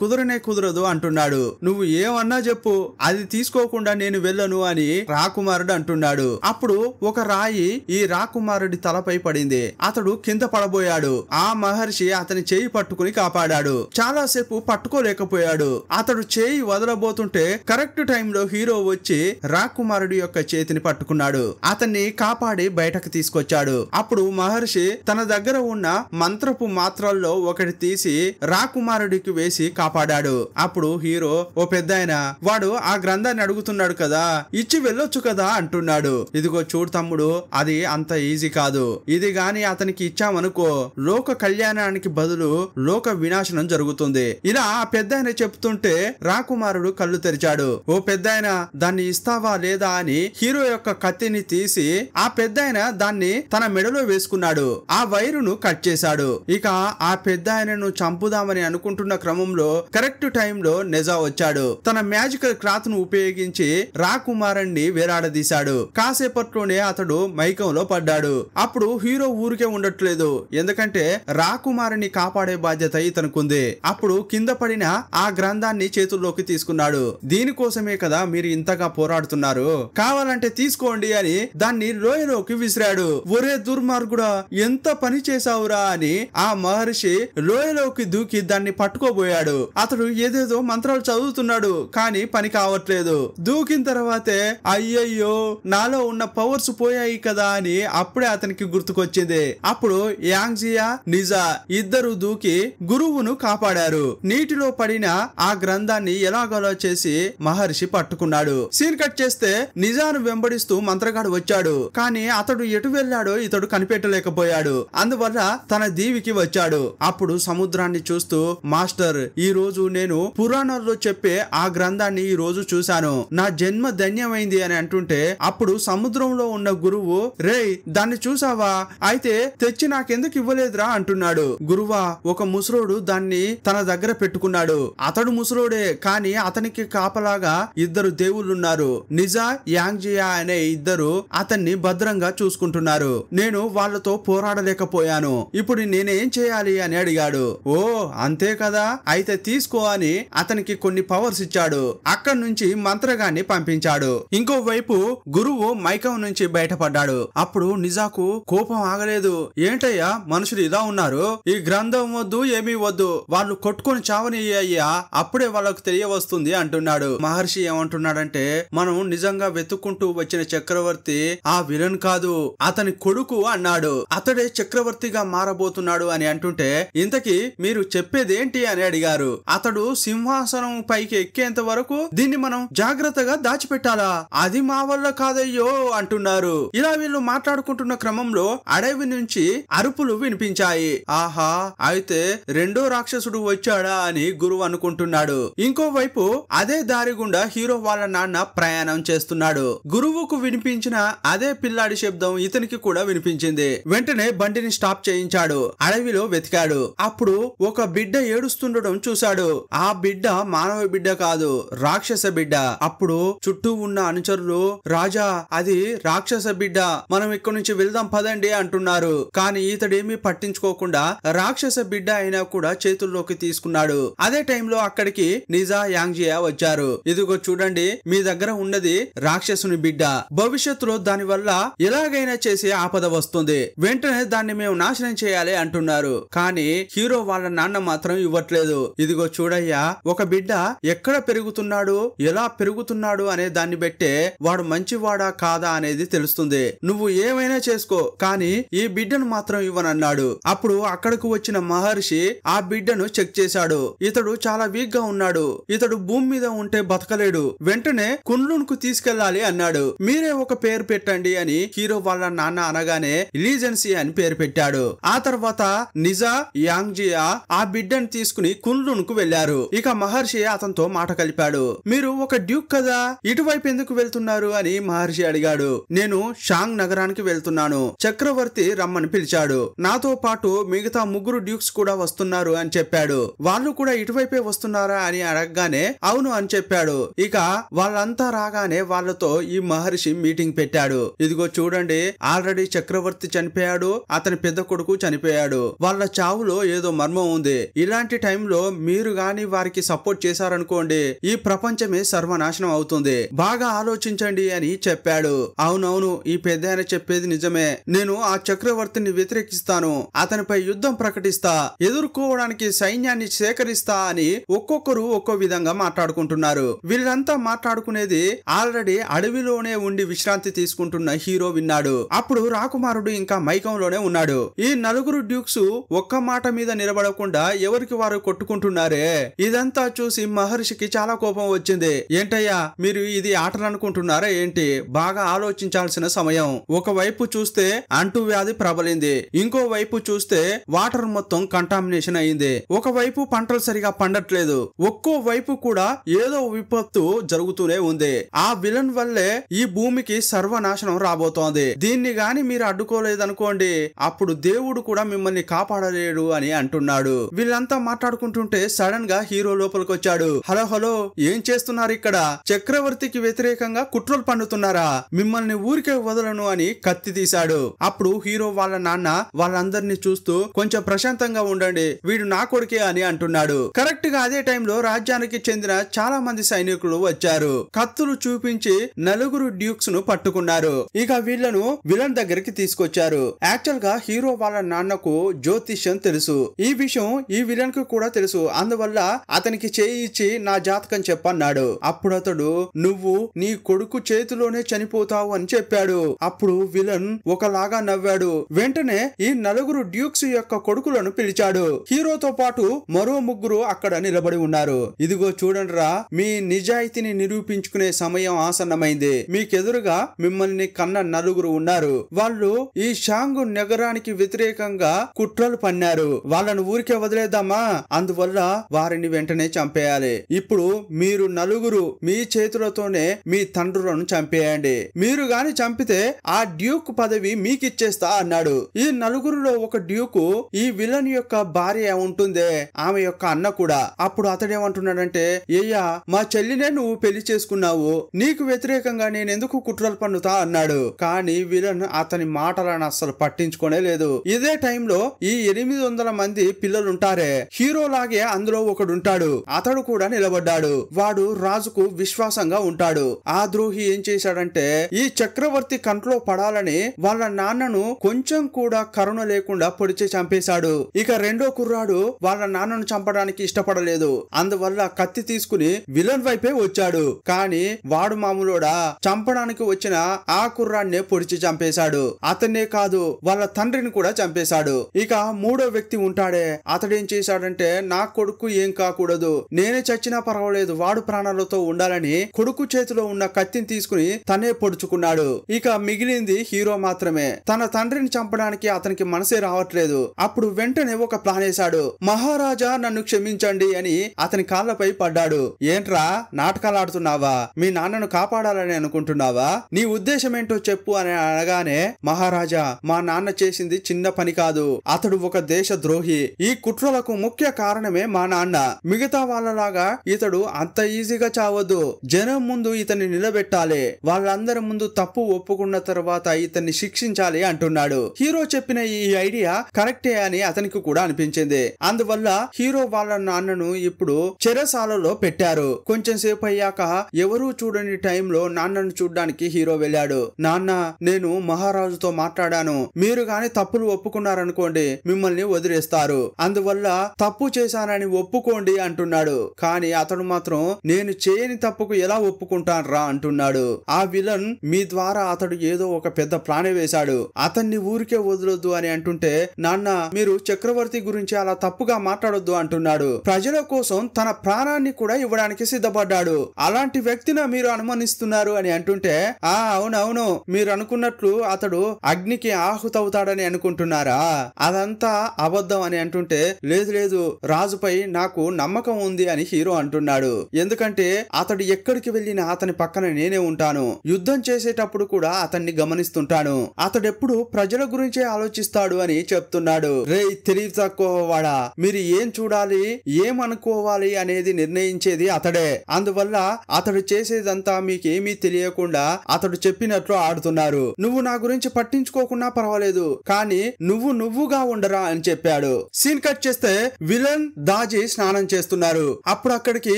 కుదరదు అంటున్నాడు. నువ్వు ఏమన్నా చెప్పు, అది తీసుకోకుండా నేను వెళ్ళను అని రాకుమారుడు అంటున్నాడు. అప్పుడు ఒక రాయి ఈ రాకుమారుడి తలపై పడింది. అతడు కింద పడబోయాడు. ఆ మహర్షి అతని చేయి పట్టుకుని కాపాడాడు. చాలాసేపు పట్టుకోలేకపోయాడు. అతడు చేయి వదలబోతుంటే కరెక్ట్ టైంలో హీరో వచ్చి రాకుమారుడి యొక్క చేతిని పట్టుకున్నాడు. అతన్ని కాపాడి బయటకు తీసుకొచ్చాడు. అప్పుడు మహర్షి తన దగ్గర ఉన్న మంత్రపు మాత్రల్లో ఒకటి తీసి రాకుమారుడికి వేసి కాపాడాడు. అప్పుడు హీరో, ఓ పెద్దాయన, వాడు ఆ గ్రంథాన్ని అడుగుతున్నాడు కదా, ఇచ్చి వెళ్ళొచ్చు కదా అంటున్నాడు. ఇదిగో చూడు తమ్ముడు, అది అంత ఈజీ కాదు. ఇది గాని అతనికి ఇచ్చామనుకో లోక కళ్యాణానికి బదులు లోక వినాశనం జరుగుతుంది. ఇలా ఆ పెద్దాయన చెప్తుంటే రాకుమారుడు కళ్ళు తెరిచాడు. ఓ పెద్దాయన, దాన్ని ఇస్తావా లేదా అని హీరో యొక్క కత్తిని తీసి ఆ పెద్దాయన దాన్ని తన మెడలో వేసుకున్నాడు. ఆ వైరును కట్ చేశాడు. ఇక ఆ పెద్దాయనను చంపుదామని అనుకుంటున్న క్రమంలో కరెక్ట్ టైంలో నిజా వచ్చాడు. తన మ్యాజికల్ క్లాత్ ను ఉపయోగించి రాకుమారుణ్ణి వేలాడదీశాడు. కాసేపట్లోనే అతడు మైకంలో పడ్డాడు. అప్పుడు హీరో ఊరికే ఉండట్లేదు. ఎందుకంటే రాకుమారుని కాపాడే బాధ్యత ఇతనుకుంది. అప్పుడు కింద పడిన ఆ గ్రంథాన్ని చేతుల్లోకి తీసుకున్నాడు. దీనికోసమే కదా మీరు ఇంతగా పోరాడుతున్నారు, కావాలంటే తీసుకోండి అని దాన్ని లోయలోకి విసిరాడు. ఒరే దుర్మార్గుడా, ఎంత పని చేశావురా అని ఆ మహర్షి లోయలోకి దూకి దాన్ని పట్టుకోబోయాడు. అతడు ఏదేదో మంత్రాలు చదువుతున్నాడు, కానీ పని కావట్లేదు. దూకిన తర్వాతే అయ్యయ్యో నాలో ఉన్న పవర్స్ పోయాయి కదా అని అప్పుడే అతనికి గుర్తుకొచ్చింది. అప్పుడు యాంగ్జియా, నిజా ఇద్దరు దూకి గురువును కాపాడారు. నీటిలో పడిన ఆ గ్రంథాన్ని ఎలాగోలా చేసి మహర్షి పట్టుకున్నాడు. సీన్ కట్ చేస్తే నిజాను వెంబడిస్తూ మంత్రగాడు వచ్చాడు. కానీ అతడు ఎటు వెళ్ళాడో ఇతడు కనిపెట్టలేకపోయాడు. అందువల్ల తన దీవికి వచ్చాడు. అప్పుడు సముద్రాన్ని చూస్తూ, మాస్టర్, ఈ రోజు నేను పురాణాల్లో చెప్పే ఆ గ్రంథాన్ని ఈ రోజు చూశాను. నా జన్మ ధన్యమైంది అని అంటుంటే అప్పుడు సముద్రంలో ఉన్న గురువు, రేయ్ దాన్ని చూసావా? అయితే తెచ్చి నాకెందుకు ఇవ్వలేదురా అంటున్నాడు. గురువా, ఒక ముసలోడు దాన్ని తన దగ్గర పెట్టుకున్నాడు. అతడు ముసలోడే, కానీ అతనికి కాపలాగా ఇద్దరు దేవుళ్ళున్నారు. నిజా, యాంగ్జియా అనే ఇద్దరు అతన్ని భద్రంగా చూసుకుంటున్నారు. నేను వాళ్ళతో పోరాడలేకపోయాను. ఇప్పుడు నేనేం చేయాలి అని అడిగాడు. ఓ అంతే కదా, అయితే తీసుకో అని అతనికి కొన్ని పవర్స్ ఇచ్చాడు. అక్కడి నుంచి మంత్రగాన్ని పంపించాడు. ఇంకోవైపు గురువు మైకం నుంచి బయటపడ్డాడు. అప్పుడు నిజాకు కోపం ఆగలేదు. ఏంటయ్యా మనుషులు ఇలా ఉన్నారు, ఈ గ్రంథం వద్దు ఏమీ వద్దు, వాళ్ళు కొట్టుకొని చావనియ్యా, అప్పుడే వాళ్ళకు తెలియవస్తుంది అంటున్నాడు. మహర్షి ఏమంటున్నాడంటే, మనం నిజంగా వెతుక్కుంటూ వచ్చిన చక్రవర్తి ఆ విలన్ కాదు, అతని కొడుకు అన్నాడు. అతడే చక్రవర్తిగా మారబోతున్నాడు అని అంటుంటే, ఇంతకీ మీరు చెప్పేదేంటి అని అడిగారు. అతడు సింహాసనం పైకి ఎక్కేంత వరకు దీన్ని మనం జాగ్రత్తగా దాచిపెట్టాలా? అది మా వల్ల కాదయ్యో అంటున్నారు. ఇలా వీళ్ళు మాట్లాడుకుంటున్న క్రమంలో అడవి నుంచి అరుపులు వినిపించాయి. ఆహా, అయితే రెండో రాక్షసుడు వచ్చాడా అని గురువు అనుకుంటున్నాడు. ఇంకోవైపు అదే దారి గుండా హీరో వాళ్ళ నాన్న ప్రయాణం చేస్తున్నాడు. గురువుకు వినిపించిన అదే పిల్లాడి శబ్దం ఇతనికి కూడా వినిపించింది. వెంటనే బండిని స్టాప్ చేయించాడు. అడవిలో వెతికాడు. అప్పుడు ఒక బిడ్డ ఏడుస్తుండడం చూశాడు. ఆ బిడ్డ మానవ బిడ్డ కాదు, రాక్షస బిడ్డ. అప్పుడు చుట్టూ ఉన్న అనుచరులు, రాజా అది రాక్షస బిడ్డ, మనం ఇక్కడి నుంచి వెళ్దాం పదండి అంటున్నారు. కానీ ఇతడేమీ పట్టించుకోకుండా రాక్షస బిడ్డ అయినా కూడా చేతుల్లోకి తీసుకున్నాడు. అదే టైంలో అక్కడికి నిజా, యాంగ్జియా వచ్చారు. ఇదిగో చూడండి, మీ దగ్గర ఉన్నది రాక్షసుని బిడ్డ. భవిష్యత్తులో దాని వల్ల ఎలాగైనా చేసి ఆపద వస్తుంది. వెంటనే దాన్ని మేము నాశనం చేయాలి అంటున్నారు. కానీ హీరో వాళ్ళ నాన్న మాత్రం ఇవ్వట్లేదు. ఇదిగో చూడయ్యా, ఒక బిడ్డ ఎక్కడ పెరుగుతున్నాడు, ఎలా పెరుగుతున్నాడు అనే దాన్ని బట్టే వాడు మంచివాడా కాదా అనేది తెలుస్తుంది. నువ్వు ఏమైనా చేసుకో, కానీ ఈ బిడ్డను మాత్రం మాత్రం ఇవ్వనన్నాడు. అప్పుడు అక్కడకు వచ్చిన మహర్షి ఆ బిడ్డను చెక్ చేశాడు. ఇతడు చాలా వీక్ గా ఉన్నాడు, ఇతడు భూమి మీద ఉంటే బతకలేడు, వెంటనే కుండ్లున్కు తీసుకెళ్లాలి అన్నాడు. మీరే ఒక పేరు పెట్టండి అని హీరో వాళ్ళ నాన్న అనగానే లీజెన్సీ అని పేరు పెట్టాడు. ఆ తర్వాత నిజా యాంగ్జియా ఆ బిడ్డను తీసుకుని కుండ్లున్కు వెళ్లారు. ఇక మహర్షి అతనితో మాట కలిపాడు. మీరు ఒక డ్యూక్ కదా, ఇటువైపు ఎందుకు వెళ్తున్నారు అని మహర్షి అడిగాడు. నేను షాంగ్ నగరానికి వెళ్తున్నాను, చక్రవర్తి రమ్మని పిలిచాడు, నాతో పాటు మిగతా 3 డ్యూక్స్ కూడా వస్తున్నారు అని చెప్పాడు. వాళ్ళు కూడా ఇటువైపే వస్తున్నారా అని అడగగానే అవును అని చెప్పాడు. ఇక వాళ్ళంతా రాగానే వాళ్ళతో ఈ మహర్షి మీటింగ్ పెట్టాడు. ఇదిగో చూడండి, ఆల్రెడీ చక్రవర్తి చనిపోయాడు, అతని పెద్ద కొడుకు చనిపోయాడు, వాళ్ళ చావులో ఏదో మర్మం ఉంది. ఇలాంటి టైంలో మీరు గాని వారికి సపోర్ట్ చేశారనుకోండి ఈ ప్రపంచమే సర్వనాశనం అవుతుంది, బాగా ఆలోచించండి అని చెప్పాడు. అవునవును, ఈ పెద్ద ఆయన చెప్పేది నిజమే, నేను ఆ చక్రవర్తిని వ్యతిరేకిస్తాను, అతనిపై యుద్ధం ప్రకటిస్తా, ఎదుర్కోవడానికి సైన్యాన్ని సేకరిస్తా అని ఒక్కొక్కరు ఒక్కో విధంగా మాట్లాడుకుంటున్నారు. వీళ్ళంతా మాట్లాడుకునేది ఆల్రెడీ అడవిలోనే ఉండి విశ్రాంతి తీసుకుంటున్న హీరో విన్నాడు. అప్పుడు రాకుమారుడు ఇంకా మైకంలోనే ఉన్నాడు. ఈ 4 డ్యూక్స్ ఒక్క మాట మీద నిలబడకుండా ఎవరికి వారు కొట్టుకుంటున్నారే, ఇదంతా చూసి మహర్షికి చాలా కోపం వచ్చింది. ఏంటయ్యా మీరు ఇది ఆటలు అనుకుంటున్నారా ఏంటి, బాగా ఆలోచించాల్సిన సమయం. ఒకవైపు చూస్తే అంటువ్యాధి ప్రబలింది, ఇంకో వైపు చూస్తే వాటర్ మొత్తం కంటామినేషన్ అయింది, ఒకవైపు పంటలు సరిగా పండట్లేదు, ఒక్కో వైపు కూడా ఏదో విపత్తు జరుగుతూనే ఉంది. ఆ విలన్ వల్లే ఈ భూమికి సర్వనాశనం రాబోతోంది. దీన్ని గాని మీరు అడ్డుకోలేదనుకోండి అప్పుడు దేవుడు కూడా మిమ్మల్ని కాపాడలేడు అని అంటున్నాడు. వీళ్ళంతా మాట్లాడుకుంటుంటే సడన్ గా హీరో లోపలికి వచ్చాడు. హలో హలో, ఏం చేస్తున్నారు ఇక్కడ, చక్రవర్తికి వ్యతిరేకంగా కుట్రలు పన్నుతున్నారా, మిమ్మల్ని ఊరికే వదలను అని కత్తి తీశాడు. అప్పుడు హీరో వాళ్ళ నాన్న వాళ్ళందరినీ చూస్తూ కొంచెం ప్రశాంతంగా ఉండండి, వీడు నా కొడుకే అని అంటున్నాడు. కరెక్ట్ గా అదే టైంలో రాజ్యానికి చెందిన చాలా మంది సైనికులు వచ్చారు. కత్తులు చూపించి 4 డ్యూక్స్ ను పట్టుకున్నారు. ఇక వీళ్ళను విలన్ దగ్గరికి తీసుకొచ్చారు. యాక్చువల్ గా హీరో వాళ్ళ నాన్నకు జ్యోతిష్యం తెలుసు, ఈ విషయం ఈ విలన్ కు కూడా తెలుసు, అందువల్ల అతనికి చేయి ఇచ్చి నా జాతకం చెప్పన్నాడు. అప్పుడు అతడు నువ్వు నీ కొడుకు చేతిలోనే చనిపోతావు అని చెప్పాడు. అప్పుడు విలన్ ఒకలాగా నవ్వాడు. వెంటనే ఈ 4 డ్యూక్స్ యొక్క కొడుకులను పిలిచాడు. హీరోతో పాటు మరో 3 అక్కడ నిలబడి ఉన్నారు. ఇదిగో చూడండిరా, మీ నిజాయితీని నిరూపించుకునే సమయం ఆసన్నమైంది, మీకెదురుగా మిమ్మల్ని కన్న 4 ఉన్నారు. వాళ్ళు ఈ షాంగు నగరానికి వ్యతిరేకంగా కుట్రలు పన్నారు, వాళ్ళను ఊరికే వదిలేద్దామా, అందువల్ల వారిని వెంటనే చంపేయాలి. ఇప్పుడు మీరు 4 మీ చేతులతోనే మీ తండ్రులను చంపేయండి, మీరు గాని చంపితే ఆ డ్యూక్ పదవి మీకిచ్చేస్తా అన్నాడు. ఈ 4లో ఒక డ్యూకు ఈ విలన్ యొక్క భార్య ఉంటుందే, ఆమె యొక్క అన్న కూడా. అప్పుడు అతడేమంటున్నాడంటే, ఏయ్యా మా చెల్లినే నువ్వు పెళ్లి చేసుకున్నావు, నీకు వ్యతిరేకంగా నేనెందుకు కుట్రలు పన్నుతా అన్నాడు. కానీ విలన్ అతని మాటలను అస్సలు పట్టించుకోనే లేదు. ఇదే టైంలో ఈ 800 మంది పిల్లలుంటారే, హీరోలాగే అందులో ఒకడుంటాడు, అతడు కూడా నిలబడ్డాడు. వాడు రాజుకు విశ్వాసంగా ఉంటాడు. ఆ ద్రోహి ఏం చేశాడంటే ఈ చక్రవర్తి కంట్లో పడాలని వాళ్ళ నాన్నను కొంచెం కూడా కరుణ లేకుండా పొడిచి చంపేశాడు. ఇక రెండో కుర్రాడు వాళ్ళ నాన్నను చంపడానికి ఇష్టపడలేదు, అందువల్ల కత్తి తీసుకుని విలన్ వైపే వచ్చాడు. కానీ వాడు మామూలుడా, చంపడానికి వచ్చిన ఆ కుర్రాన్నే పొడిచి చంపేశాడు. అతన్నే కాదు వాళ్ళ తండ్రిని కూడా చంపేశాడు. ఇక మూడో వ్యక్తి ఉంటాడే, అతడేం చేశాడంటే నా కొడుకు ఏం కాకూడదు, నేనే చచ్చినా పర్వాలేదు, వాడు ప్రాణాలతో ఉండాలని కొడుకు చేతిలో ఉన్న కత్తిని తీసుకుని తనే పొడుచుకున్నాడు. ఇక మిగిలింది హీరో మాత్రమే. తన తండ్రిని చంపడానికి అతనికి మనసే రావట్లేదు. అప్పుడు వెంటనే ఒక ప్లాన్ వేశాడు. మహారాజా నన్ను క్షమించండి అని అతని కాళ్ళపై పడ్డాడు. ఏంట్రా నాటకాలు ఆడుతున్నావా, మీ నాన్నను కాపాడాలని అనుకుంటున్నావా, నీ ఉద్దేశం ఏంటో చెప్పు అని అనగానే, మహారాజా మా నాన్న చేసింది చిన్న పని కాదు, అతడు ఒక దేశ ద్రోహి, ఈ కుట్రలకు ముఖ్య కారణమే మా నాన్న, మిగతా వాళ్ళలాగా ఇతడు అంత ఈజీగా చావద్దు, జనం ముందు ఇతన్ని నిలబెట్టాలి, వాళ్ళందరి ముందు తప్పు ఒప్పుకున్న తర్వాత ఇతన్ని శిక్షించాలి అంటున్నాడు. హీరో చెప్పిన ఈ ఐడియా కరెక్టే అని అతనికి కూడా అనిపించింది. అందువల్ల హీరో వాళ్ళ నాన్నను ఇప్పుడు చెరసాలలో పెట్టారు. కొంచెం సేపు అయ్యాక ఎవరూ చూడని టైంలో నాన్నను చూడ్డానికి హీరో వెళ్ళాడు. నాన్న నేను మహారాజుతో మాట్లాడాను, మీరు గాని తప్పులు ఒప్పుకున్నారనుకోండి మిమ్మల్ని వదిలేస్తారు, అందువల్ల తప్పు చేశానని ఒప్పుకోండి అంటున్నాడు. కానీ అతడు మాత్రం నేను చేయని తప్పుకు ఎలా ఒప్పుకుంటాన్రా అంటున్నాడు. ఆ విలన్ మీ ద్వారా అతడు ఏదో ఒక పెద్ద ప్లాన్ వేశాడు, అతన్ని ఊరికే వదలొద్దు అని అంటుంటే, నాన్న మీరు చక్రవర్తి గురించి అలా తప్పుగా మాట్లాడొద్దు అంటున్నాడు. ప్రజల కోసం తన ప్రాణాన్ని కూడా ఇవ్వడానికి సిద్ధపడ్డాడు. అలాంటి వ్యక్తిని మీరు అనుమానిస్తున్నారు అని అంటుంటే, అవునవును, మీరు అనుకున్నట్లు అతడు అగ్నికి ఆహుతవుతాడని అనుకుంటున్నారా? అదంతా అబద్ధం అని అంటుంటే, లేదు లేదు, రాజుపై నాకు నమ్మకం ఉంది అని హీరో అంటున్నాడు. ఎందుకంటే అతడు ఎక్కడికి వెళ్ళినా అతని పక్కన నేనే ఉంటాను. యుద్ధం చేసేటప్పుడు కూడా అతన్ని గమనిస్తుంటాను. అతడెప్పుడు ప్రజల గురించే ఆలోచిస్తాడు అని చెప్తున్నాడు. రే తెలివి తక్కువ వాడా, మీరు ఏం చూడాలి ఏమనుకోవాలి అనేది నిర్ణయించేది అతడే. అందువల్ల అతడు చేసేదంతా మీకేమీ తెలియకుండా అతడు చెప్పినట్లు ఆడుతున్నారు. నువ్వు నా గురించి పట్టించుకోకున్నా పర్వాలేదు, కానీ నువ్వుగా ఉండరా అని చెప్పాడు. సీన్ కట్ చేస్తే విలన్ దాజీ స్నానం చేస్తున్నారు. అప్పుడు అక్కడికి